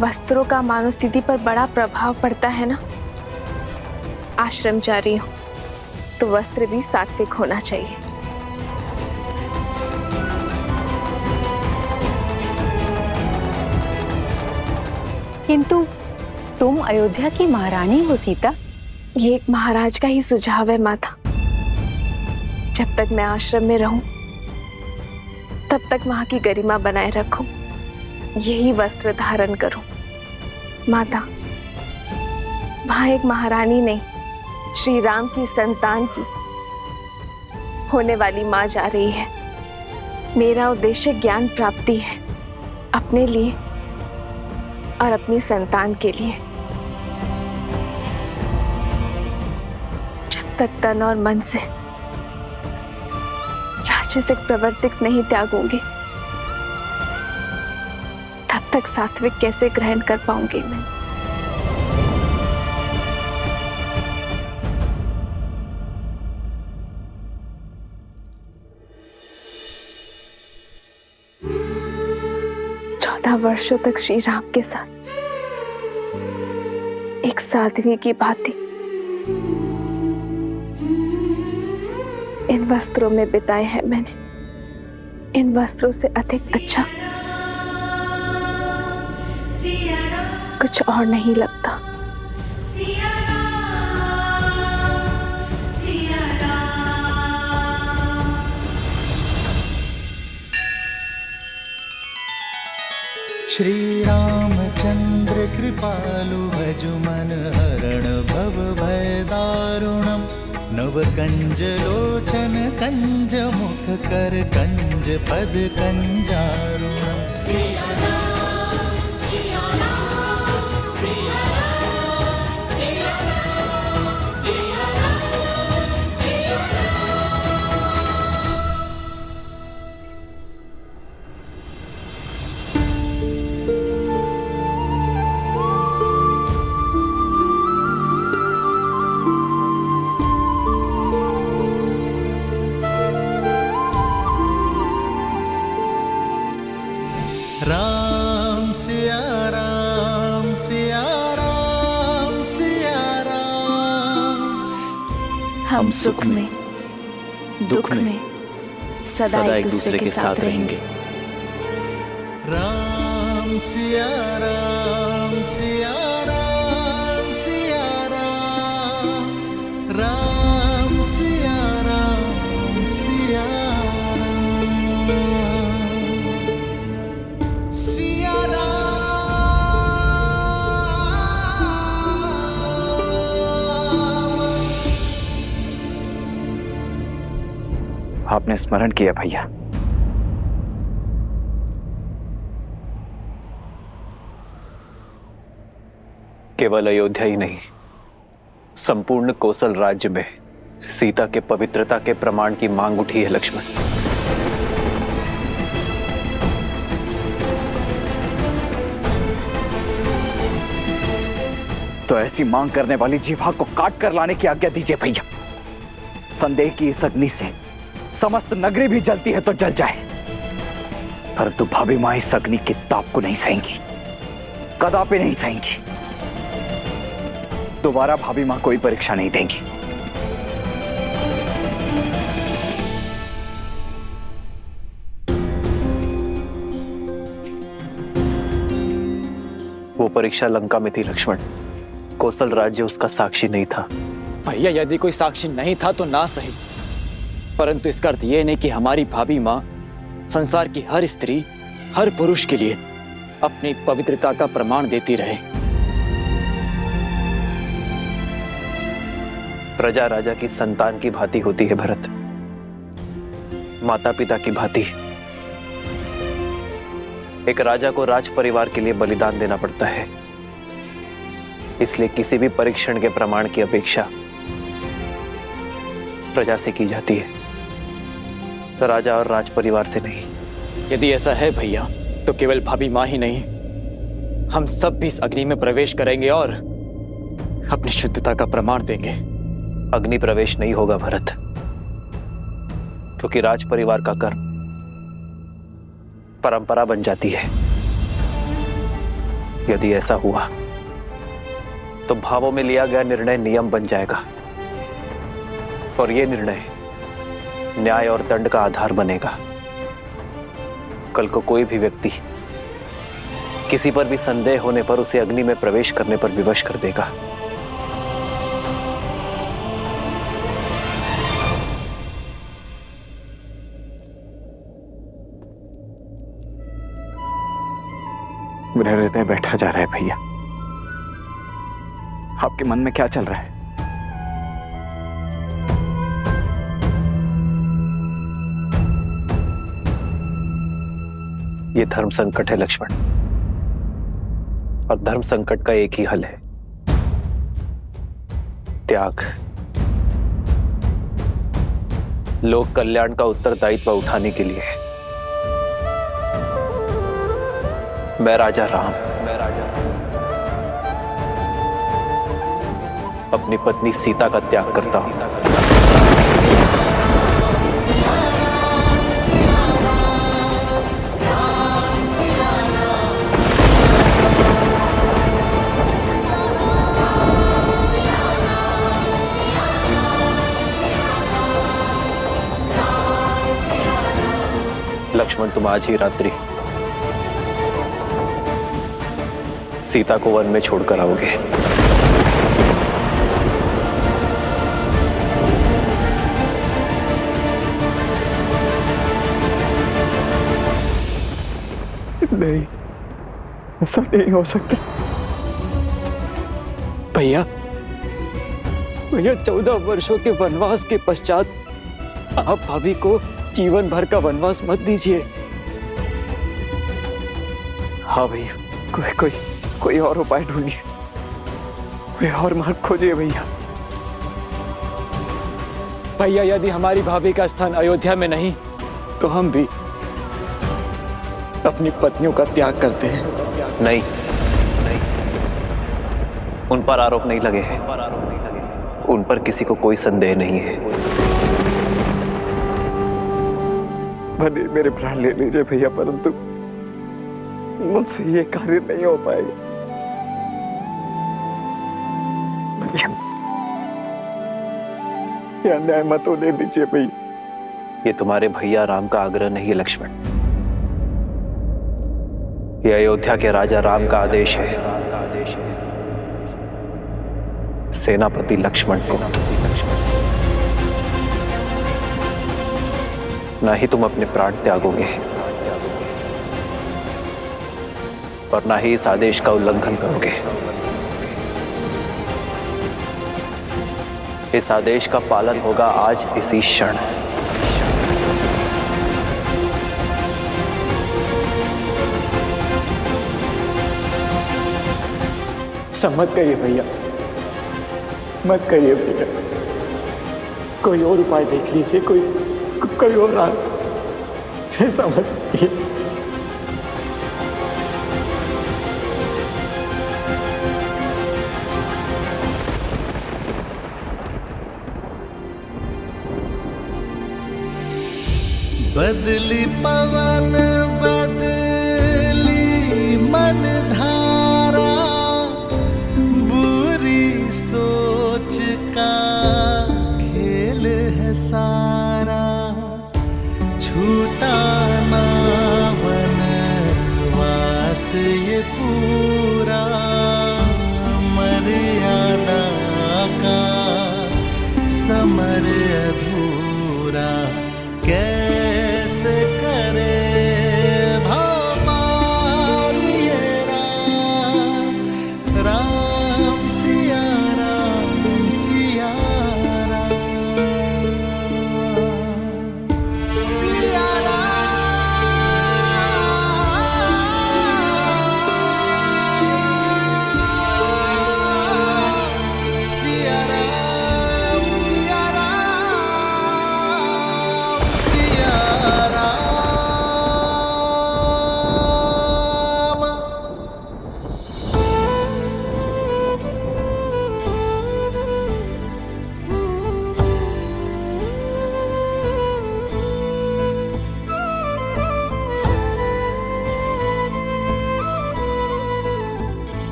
वस्त्रों का मानव स्थिति पर बड़ा प्रभाव पड़ता है ना। आश्रम जा रही हूं तो वस्त्र भी सात्विक होना चाहिए। किंतु तुम अयोध्या की महारानी हो सीता। ये एक महाराज का ही सुझाव है माता। जब तक मैं आश्रम में रहूं तब तक वहां की गरिमा बनाए रखूं, यही वस्त्र धारण करूं। माता, वहां एक महारानी नहीं, श्री राम की संतान की होने वाली मां जा रही है। मेरा उद्देश्य ज्ञान प्राप्ति है, अपने लिए और अपनी संतान के लिए। जब तक तन और मन से राजसिक प्रवृत्ति नहीं त्यागूंगी, तब तक सात्विक कैसे ग्रहण कर पाऊंगी मैं? वर्षों तक श्री राम के साथ एक साध्वी की भांति इन वस्त्रों में बिताए हैं मैंने। इन वस्त्रों से अधिक अच्छा कुछ और नहीं लगता। श्री रामचंद्र कृपालु भजु मन हरण भव भय दारुणम। नव कंज लोचन कंज मुख कर कंज पद कंजारुणम। राम सिया राम सिया राम सिया राम। हम सुख में दुख में सदा एक दूसरे के साथ रहेंगे। राम सिया राम सिया राम सिया राम। राम सिया राम सिया आपने स्मरण किया भैया। केवल अयोध्या ही नहीं, संपूर्ण कोसल राज्य में सीता के पवित्रता के प्रमाण की मांग उठी है लक्ष्मण। तो ऐसी मांग करने वाली जीवा को काट कर लाने की आज्ञा दीजिए भैया। संदेह की इस अग्नि से समस्त नगरी भी जलती है तो जल जाए, परंतु भाभी मां इस अग्नि की ताप को नहीं सहेंगी, कदापि नहीं सहेंगी। दोबारा भाभी मां कोई परीक्षा नहीं देंगी। वो परीक्षा लंका में थी लक्ष्मण, कौशल राज्य उसका साक्षी नहीं था। भैया, यदि कोई साक्षी नहीं था तो ना सही, परंतु इसका अर्थ यह नहीं कि हमारी भाभी मां संसार की हर स्त्री, हर पुरुष के लिए अपनी पवित्रता का प्रमाण देती रहे। प्रजा राजा की संतान की भांति होती है भरत, माता पिता की भांति। एक राजा को राज परिवार के लिए बलिदान देना पड़ता है, इसलिए किसी भी परीक्षण के प्रमाण की अपेक्षा प्रजा से की जाती है, तो राजा और राज परिवार से नहीं। यदि ऐसा है भैया, तो केवल भाभी माँ ही नहीं, हम सब भी इस अग्नि में प्रवेश करेंगे और अपनी शुद्धता का प्रमाण देंगे। अग्नि प्रवेश नहीं होगा भरत, क्योंकि राज परिवार का कर्म परंपरा बन जाती है। यदि ऐसा हुआ तो भावों में लिया गया निर्णय नियम बन जाएगा, और यह निर्णय न्याय और दंड का आधार बनेगा। कल को कोई भी व्यक्ति किसी पर भी संदेह होने पर उसे अग्नि में प्रवेश करने पर विवश कर देगा। मेरे हृदय बैठा जा रहा है भैया। आपके मन में क्या चल रहा है? ये धर्म संकट है लक्ष्मण, और धर्म संकट का एक ही हल है, त्याग। लोक कल्याण का उत्तरदायित्व उठाने के लिए मैं राजा राम अपनी पत्नी सीता का त्याग करता हूं। लक्ष्मण, तुम आज ही रात्रि सीता को वन में छोड़कर आओगे। नहीं, ऐसा नहीं हो सकता भैया। भैया, 14 वर्षों के वनवास के पश्चात आप भाभी को जीवन भर का वनवास मत दीजिए। हाँ भैया, कोई और उपाय ढूंढिए, कोई और मार्ग खोजिए भैया। भैया, यदि हमारी भाभी का स्थान अयोध्या में नहीं, तो हम भी अपनी पत्नियों का त्याग करते हैं। नहीं, उन पर आरोप नहीं लगे हैं, उन पर किसी को कोई संदेह नहीं है। भले मेरे प्राण ले लीजिए भैया, परंतु मुझसे ये कार्य नहीं हो पाएगा। ये अन्याय मत होने दीजिए भैया। ये तुम्हारे भैया राम का आग्रह नहीं है लक्ष्मण, ये अयोध्या के राजा राम का आदेश है सेनापति लक्ष्मण को। ना ही तुम अपने प्राण त्यागोगे और ना ही इस आदेश का उल्लंघन करोगे। इस आदेश का पालन होगा आज इसी क्षण। मत करिए भैया, मत करिए भैया। कोई और उपाय देख लीजिए, कोई और राह। ऐसा मत करिए। बदली पवन बदली मन धारा, बुरी सोच का खेल है सारा। छूटा ना वनवास ये पूरा, मर्यादा का समर अधूरा। कैसे करे भमार ये राम, राम सिया राम सिया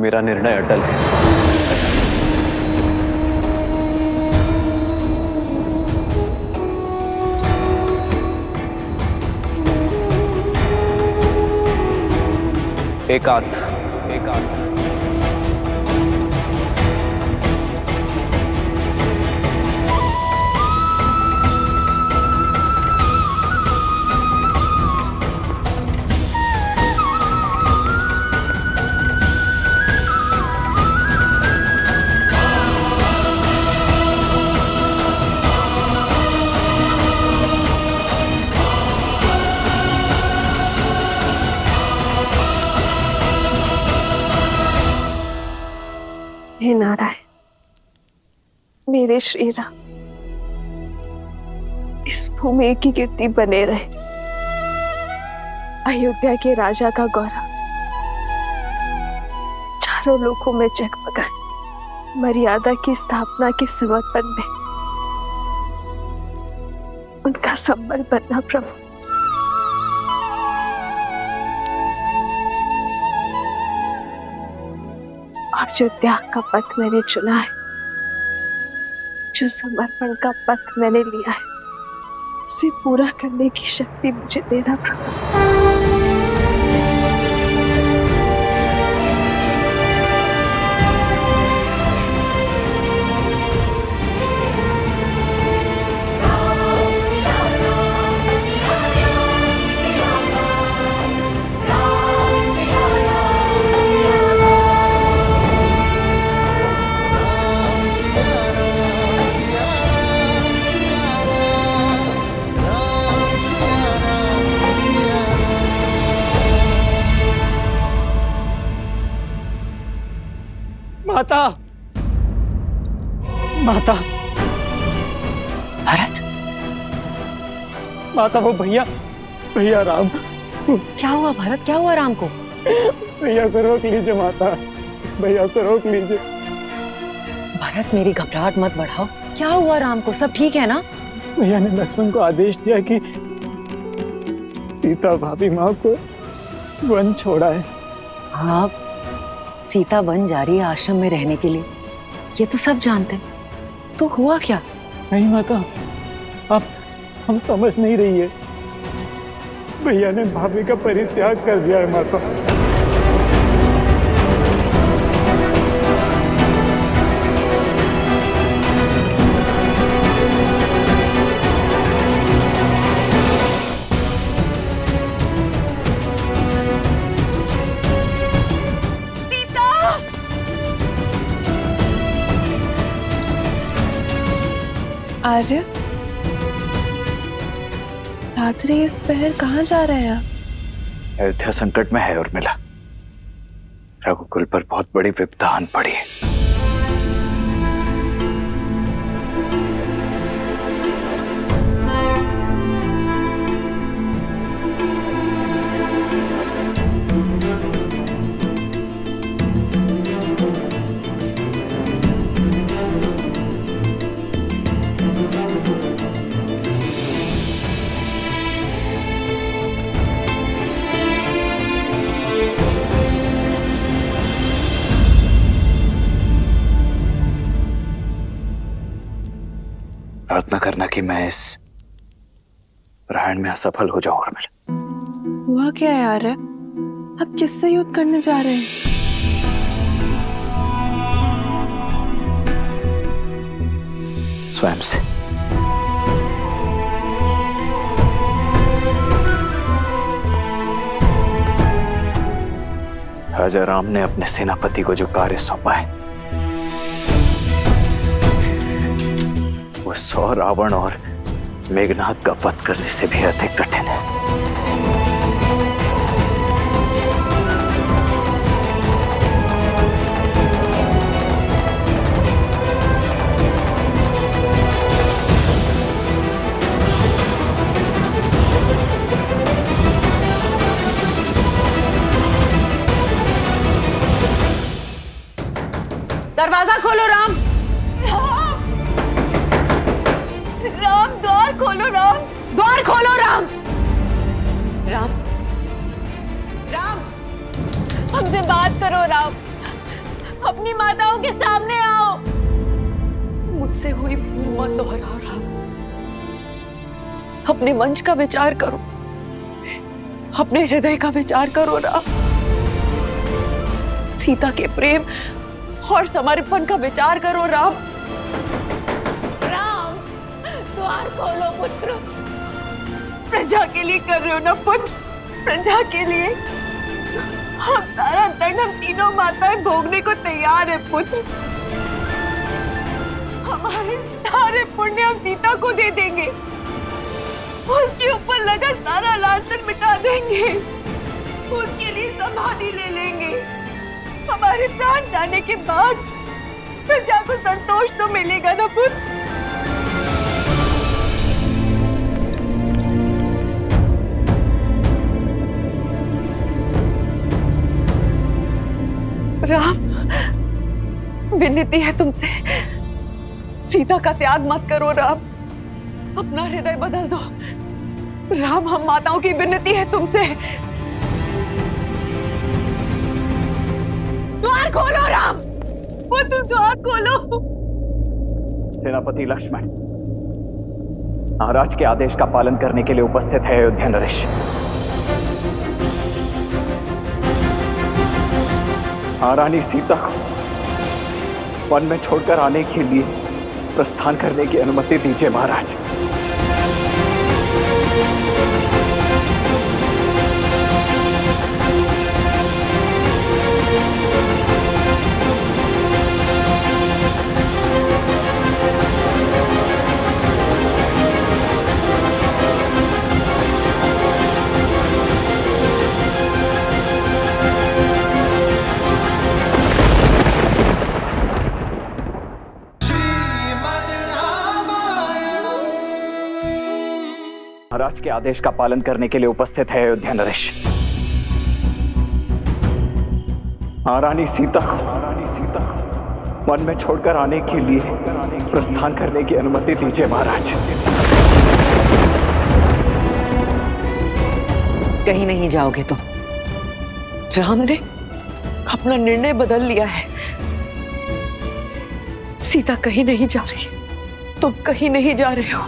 मेरा निर्णय अटल है। एकांत। हे नारायण, मेरे श्री राम इस भूमि की कीर्ति बने रहे, अयोध्या के राजा का गौरव चारों लोकों में जगमगाए, मर्यादा की स्थापना के समर्पण में उनका संबल बनना प्रभु। और जो त्याग का पथ मैंने चुना है, जो समर्पण का पथ मैंने लिया है, उसे पूरा करने की शक्ति मुझे देना प्रभु। माता, माता, भरत, माता वो भैया राम। क्या हुआ भरत, क्या हुआ राम को? भैया को रोक लीजिए माता, भैया को रोक लीजिए। भरत मेरी घबराहट मत बढ़ाओ, क्या हुआ राम को, सब ठीक है ना? भैया ने लक्ष्मण को आदेश दिया कि सीता भाभी माँ को वन छोड़ा है। हाँ, सीता वन जा रही है आश्रम में रहने के लिए, ये तो सब जानते हैं। तो हुआ क्या? नहीं माता, आप हम समझ नहीं रही है। भैया ने भाभी का परित्याग कर दिया है माता। आर्य, रात्रि इस पहर कहाँ जा रहे हैं आप? अयोध्या संकट में है उर्मिला, रघुकुल पर बहुत बड़ी विपदा आन पड़ी है। प्रार्थना करना कि मैं इस प्रयाण में असफल हो जाऊं उर्मिला। हुआ क्या है आर्य? आप किससे युद्ध करने जा रहे हैं? स्वयं से। राजा राम ने अपने सेनापति को जो कार्य सौंपा है, वो 100 रावण और मेघनाद का वध करने से भी अधिक कठिन है। दरवाजा खोलो राम। राम द्वार खोलो राम, द्वार खोलो राम। राम, राम, हमसे बात करो राम, अपनी माताओं के सामने आओ। मुझसे हुई भूल मत दोहराओ राम। अपने मंच का विचार करो, अपने हृदय का विचार करो राम। सीता के प्रेम और समर्पण का विचार करो राम। राम, द्वार खोलो पुत्र। प्रजा के लिए कर रहे हो ना पुत्र, प्रजा के लिए। हम सारा दंड हम तीनों माताएं भोगने को तैयार है पुत्र। हमारे सारे पुण्य हम सीता को दे देंगे, उसके ऊपर लगा सारा लांछन मिटा देंगे, उसके लिए समाधि ले लेंगे। हमारे प्राण जाने के बाद प्रजा को संतोष तो मिलेगा ना पुत्र। राम, विनती है तुमसे, सीता का त्याग मत करो राम। अपना हृदय बदल दो राम। हम माताओं की विनती है तुमसे। द्वार खोलो राम, पुत्र द्वार खोलो। सेनापति लक्ष्मण महाराज के आदेश का पालन करने के लिए उपस्थित है अयोध्या नरेश। महारानी सीता को वन में छोड़कर आने के लिए प्रस्थान करने की अनुमति दीजिए महाराज। महाराज के आदेश का पालन करने के लिए उपस्थित है अयोध्या नरेश। महारानी सीता को वन में छोड़कर आने के लिए प्रस्थान करने की अनुमति दीजिए महाराज। कहीं नहीं जाओगे तुम। राम ने अपना निर्णय बदल लिया है। सीता कहीं नहीं जा रही, तुम कहीं नहीं जा रहे हो।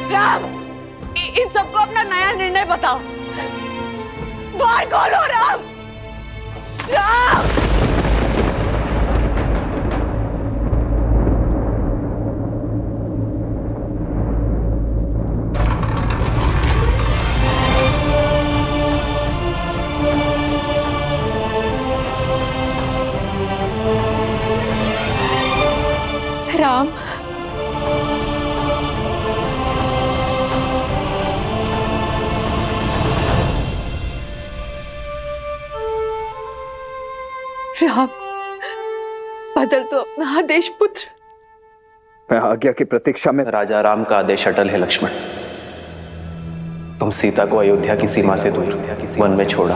राम, इन सबको अपना नया निर्णय बताओ। द्वार खोलो राम। राम, राम, राम, बदल दो अपना आदेश पुत्र। मैं आज्ञा की प्रतीक्षा में। राजा राम का आदेश अटल है लक्ष्मण। तुम सीता को अयोध्या की सीमा से दूर वन में छोड़ा।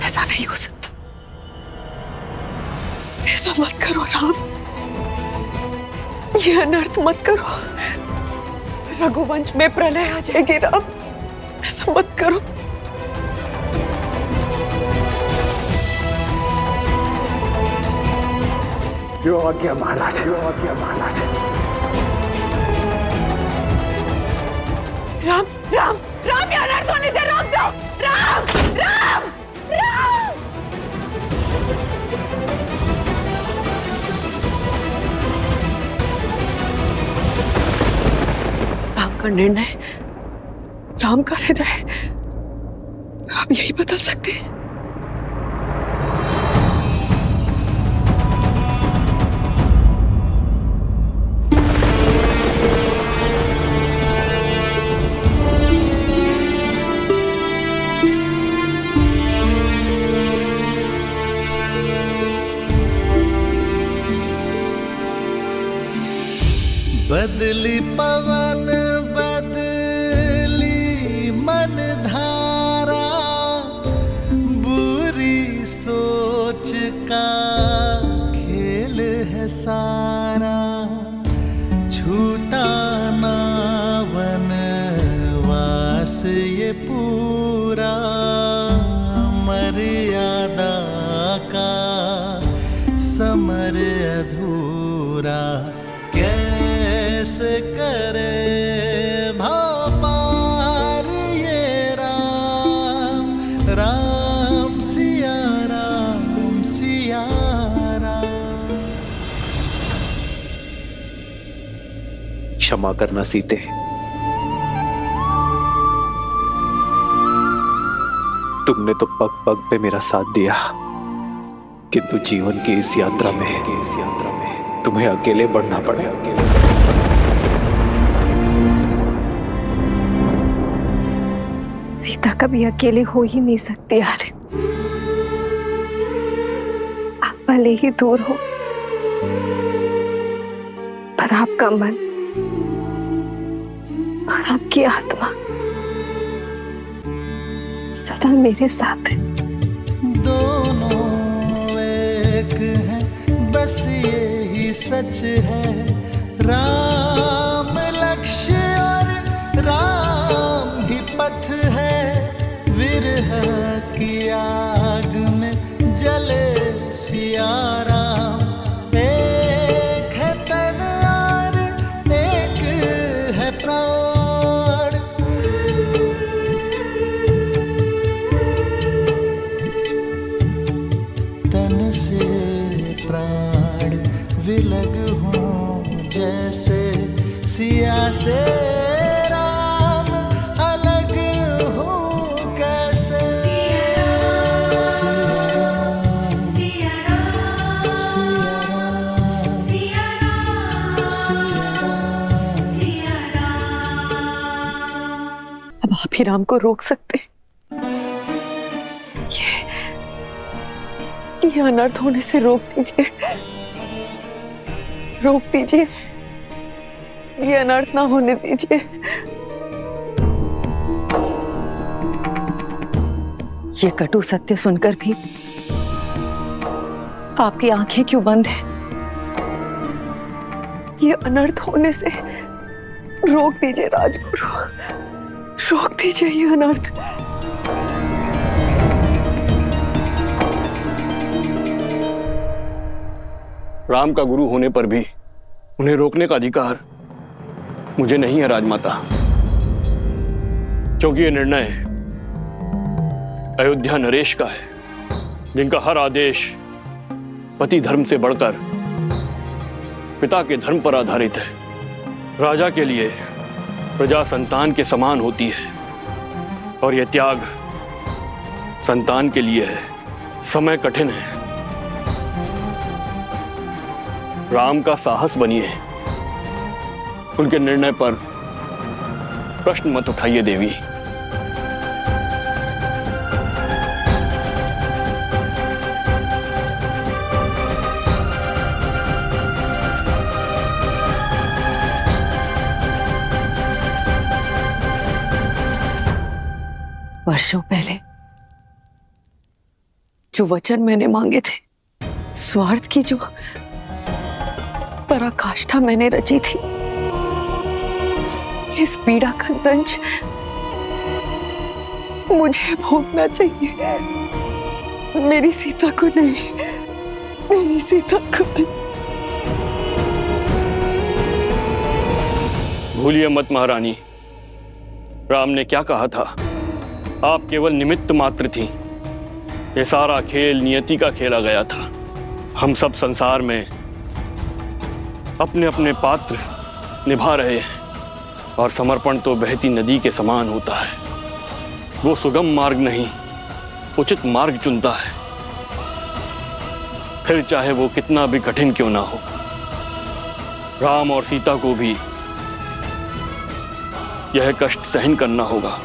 ऐसा नहीं हो सकता, ऐसा मत करो राम। ये अनर्थ मत करो। रघुवंश में प्रलय आ जाएगी राम, ऐसा मत करो। जो आज्ञा महाराज, जो आज्ञा महाराज। राम, राम, राम, ये अनर्थ होने से रोक दो। राम, राम, राम। राम का निर्णय, राम का हृदय, आप यही बदल सकते हैं। बदली पवन बदली मन धारा, सारा छूटा ना वनवास ये पूरा मर्यादा का समर अधूरा कैसे करे भापार ये राम राम सिया राम सिया राम। क्षमा करना सीते, तुमने तो पग पग पे मेरा साथ दिया, किंतु जीवन की इस यात्रा में तुम्हें अकेले बढ़ना पड़े। सीता कभी अकेले हो ही नहीं सकती यार। आप भले ही दूर हो, पर आपका मन और आपकी आत्मा सदा मेरे साथ है। दोनों एक हैं, बस यही सच है। राम लक्ष्य और राम ही पथ है। विरह की आग में जले सिया राम। एक है तन और एक है प्राण। तन से प्राण विलग हो जैसे सिया से राम अलग हो कैसे। सिया राम सिया राम सिया राम सिया राम सिया राम। अब आप ही राम को रोक सकते हैं। ये अनर्थ होने से रोक दीजिए, रोक दीजिए, ये अनर्थ ना होने दीजिए। ये कटु सत्य सुनकर भी आपकी आंखें क्यों बंद हैं? ये अनर्थ होने से रोक दीजिए राजगुरु, रोक दीजिए ये अनर्थ। राम का गुरु होने पर भी उन्हें रोकने का अधिकार मुझे नहीं है राजमाता, क्योंकि यह निर्णय अयोध्या नरेश का है, जिनका हर आदेश पति धर्म से बढ़कर पिता के धर्म पर आधारित है। राजा के लिए प्रजा संतान के समान होती है, और यह त्याग संतान के लिए है। समय कठिन है। राम का साहस बनिए, उनके निर्णय पर प्रश्न मत उठाइए देवी। वर्षों पहले जो वचन मैंने मांगे थे, स्वार्थ की जो पराकाष्ठा मैंने रची थी, इस पीड़ा का दंश मुझे भोगना चाहिए। मेरी सीता को नहीं, मेरी सीता को नहीं। भूलिए मत महारानी, राम ने क्या कहा था? आप केवल निमित्त मात्र थी। ये सारा खेल नियति का खेला गया था। हम सब संसार में अपने अपने पात्र निभा रहे हैं, और समर्पण तो बहती नदी के समान होता है। वो सुगम मार्ग नहीं, उचित मार्ग चुनता है, फिर चाहे वो कितना भी कठिन क्यों ना हो। राम और सीता को भी यह कष्ट सहन करना होगा।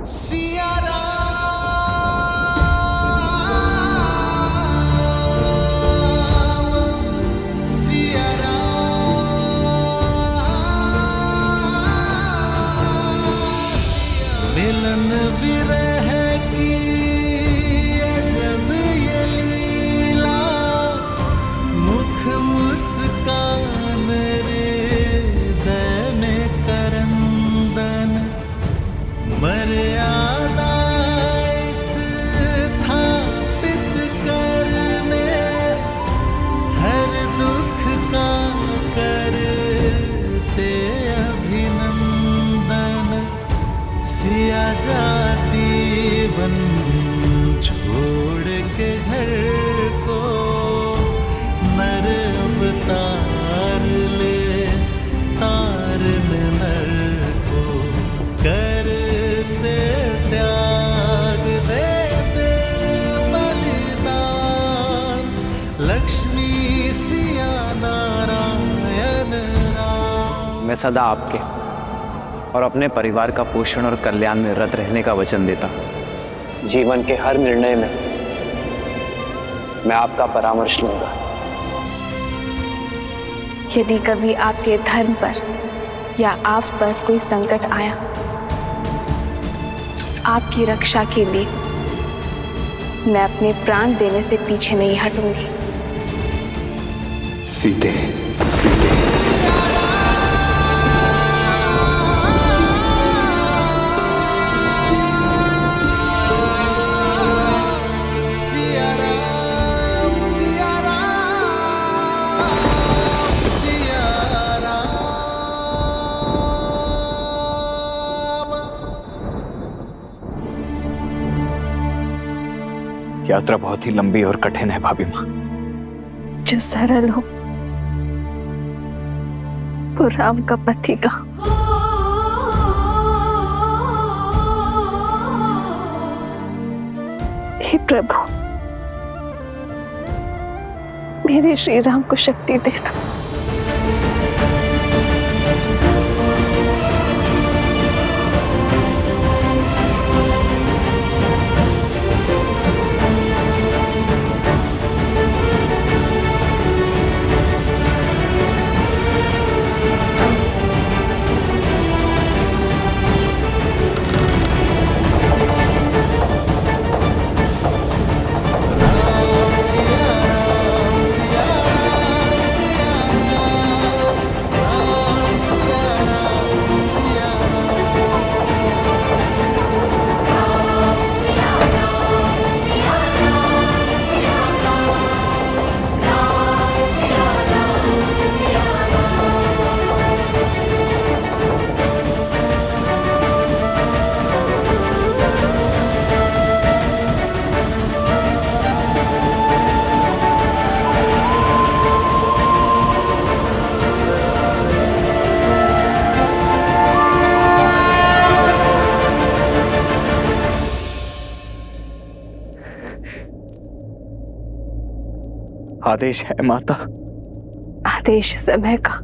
सिया राम सिया राम मिलन विरह की अजब ये लीला, मुख मुस्कान हृदय में करंदन, मर्यादा स्थापित करने, हर दुख का करते अभिनंदन, सिया जाती वन छोड़ के घर को, नर अवतार ले तारन नर को, करते त्याग देते बलिदान, लक्ष्मी सिया नारायण राम। मैं सदा आपके और अपने परिवार का पोषण और कल्याण में रत रहने का वचन देता हूं। जीवन के हर निर्णय में मैं आपका परामर्श लूंगा। यदि कभी आपके धर्म पर या आप पर कोई संकट आया, आपकी रक्षा के लिए मैं अपने प्राण देने से पीछे नहीं हटूंगी। सीते, सीते। सिया राम, सिया राम, सिया राम। यात्रा बहुत ही लंबी और कठिन है भाभी माँ। जो सरल हो वो राम का पति का। हे प्रभु, मेरे श्री राम को शक्ति देना। आदेश है माता। आदेश समय का,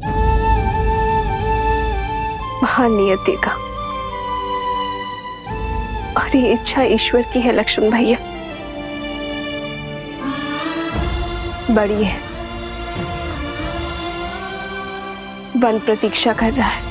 महान नियति का, और ये इच्छा ईश्वर की है लक्ष्मण भैया। बड़ी है, वन प्रतीक्षा कर रहा है।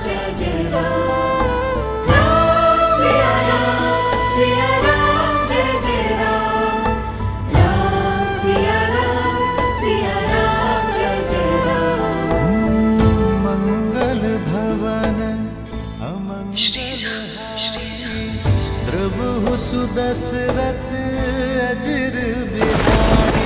जय जय राम। प्रभु सुदशरथ अजर बिहारी।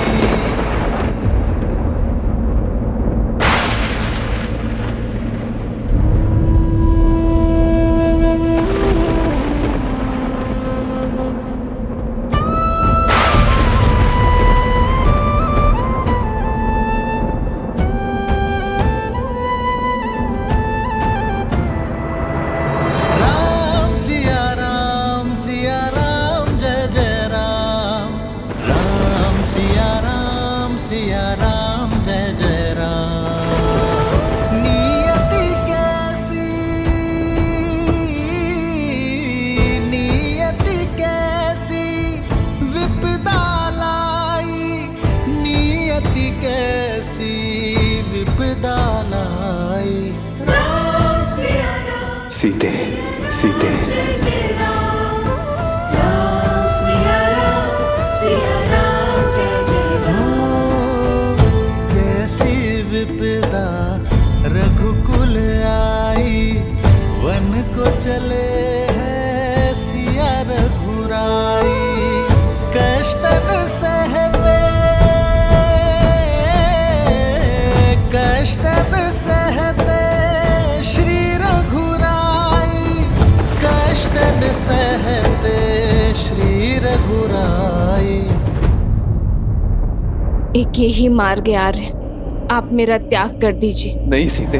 सिया राम जय जय राम। नियति कैसी विपदा लाई, नियति कैसी विपदा लाई। राम सिया राम सीते सीते विपदा रघुकुल आई, वन को चले हैं सिया रघुराई। कष्टन सहते श्री रघुराई, कष्टन सहते श्री रघुराई। एक यही मार्ग है आर्य, आप मेरा त्याग कर दीजिए। नहीं सीते,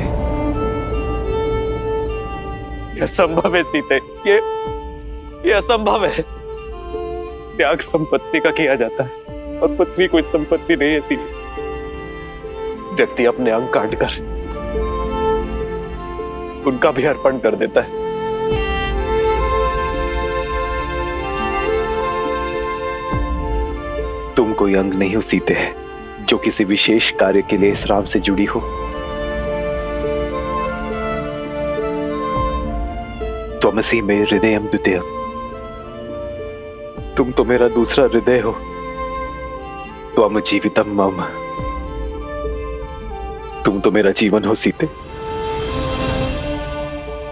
यह असंभव है सीते, ये असंभव है। त्याग संपत्ति का किया जाता है और पृथ्वी कोई संपत्ति नहीं है सीते। व्यक्ति अपने अंग काट कर उनका भी अर्पण कर देता है। तुम कोई अंग नहीं हो सीते है जो किसी विशेष कार्य के लिए इस राम से जुड़ी हो। त्वमसि मे हृदयम द्वितीयम, तुम तो मेरा दूसरा हृदय हो। त्वम जीवितम मम, तुम तो मेरा जीवन हो सीते।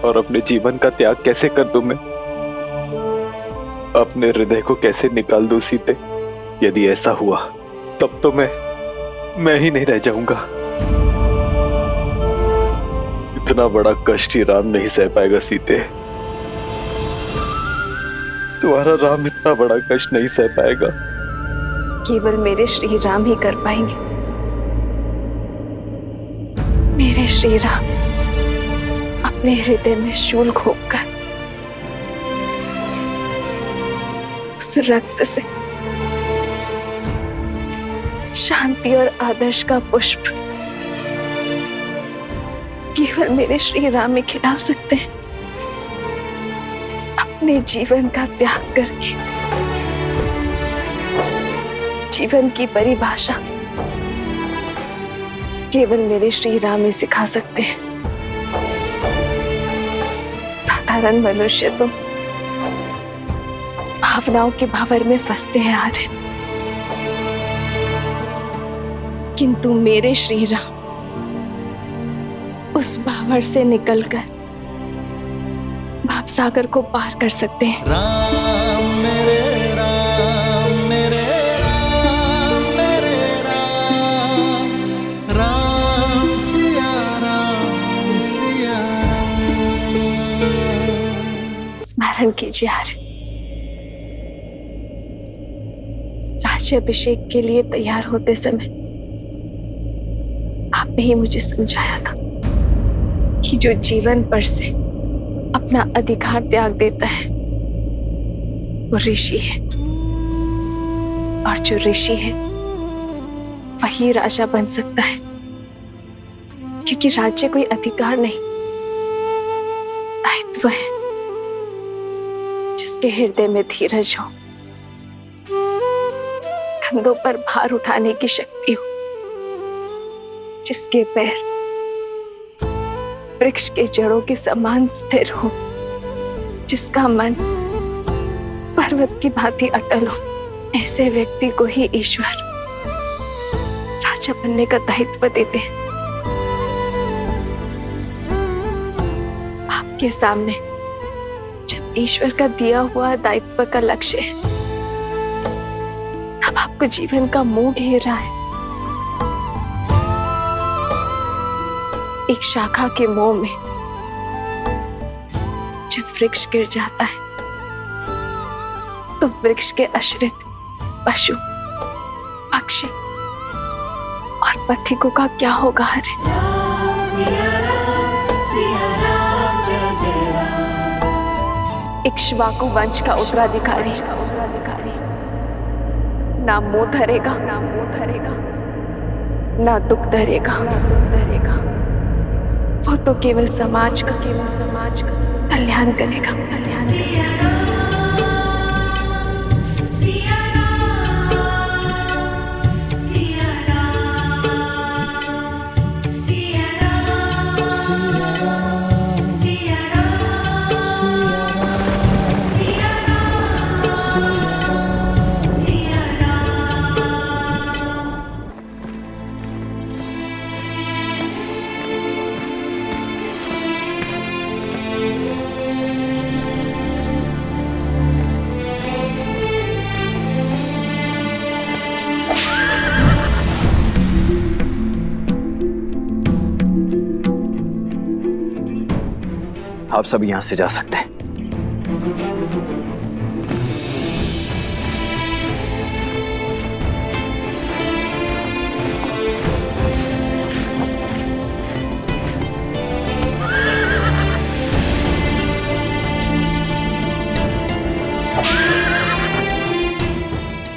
और अपने जीवन का त्याग कैसे कर दूं मैं, अपने हृदय को कैसे निकाल दूं सीते। यदि ऐसा हुआ तब तो मैं ही नहीं रह जाऊंगा। इतना बड़ा कष्ट ही राम नहीं सह पाएगा सीते। तुम्हारा राम इतना बड़ा कष्ट नहीं सह पाएगा। केवल मेरे श्री राम ही कर पाएंगे। मेरे श्री राम अपने हृदय में शूल घोंपकर उस रक्त से शांति और आदर्श का पुष्प केवल मेरे श्री राम में खिला सकते हैं। अपने जीवन का त्याग करके जीवन की परिभाषा केवल मेरे श्री राम ही सिखा सकते हैं। साधारण मनुष्य तो भावनाओं के भावर में फंसते हैं आर्य, किंतु मेरे श्री राम उस भावर से निकलकर भावसागर को पार कर सकते हैं। राम मेरे राम मेरे राम मेरे राम, राम सिया राम सिया राम। स्मरण कीजिए आर्य, राज्याभिषेक के लिए तैयार होते समय आपने ही मुझे समझाया था कि जो जीवन पर से अपना अधिकार त्याग देता है वो ऋषि है, और जो ऋषि है वही राजा बन सकता है। क्योंकि राज्य कोई अधिकार नहीं, दायित्व है। जिसके हृदय में धीरज हो, कंधों पर भार उठाने की शक्ति हो, जिसके पैर वृक्ष के जड़ों के समान स्थिर हो, जिसका मन पर्वत की भांति अटल हो, ऐसे व्यक्ति को ही ईश्वर राजा बनने का दायित्व देते हैं। आपके सामने जब ईश्वर का दिया हुआ दायित्व का लक्ष्य है, तब आपको जीवन का मोह घेर रहा है। एक शाखा के मोह में जब वृक्ष गिर जाता है तो वृक्ष के आश्रित पशु, पक्षी और पथिकों का क्या होगा? हरे इक्ष्वाकु वंश का उत्तराधिकारी ना मोह धरेगा, ना दुख धरेगा। वो तो केवल समाज का कल्याण करेगा। आप सब यहां से जा सकते हैं।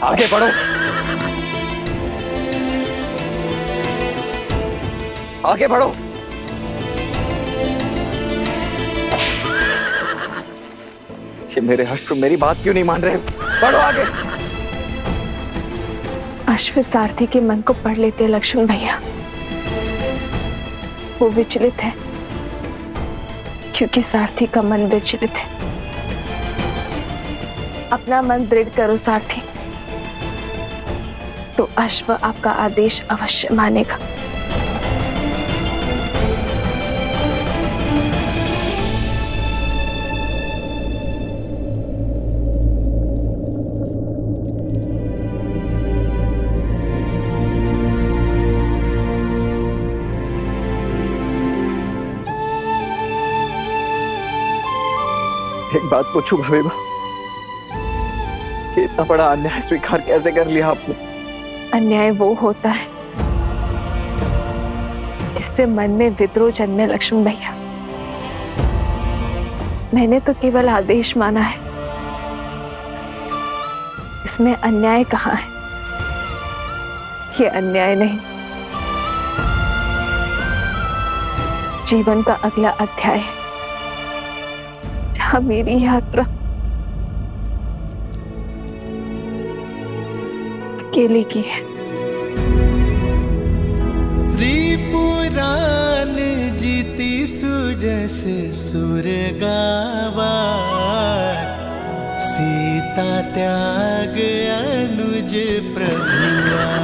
आगे बढ़ो, आगे बढ़ो। ये मेरे अश्व मेरी बात क्यों नहीं मान रहे? बढ़ो आगे। अश्व सारथी के मन को पढ़ लेते लक्ष्मण भैया। वो विचलित है क्योंकि सारथी का मन विचलित है। अपना मन दृढ़ करो सारथी, तो अश्व आपका आदेश अवश्य मानेगा। एक बात पूछूं भवेबा, कि इतना बड़ा अन्याय स्वीकार कैसे कर लिया आपने? अन्याय वो होता है जिससे मन में विद्रोह जन्मे लक्ष्मण भैया। मैंने तो केवल आदेश माना है, इसमें अन्याय कहाँ है? ये अन्याय नहीं, जीवन का अगला अध्याय है जहां मेरी यात्रा अकेले की है। पुराण जीती सुजैसे सुर गावा, सीता त्याग अनुज प्रभुआ।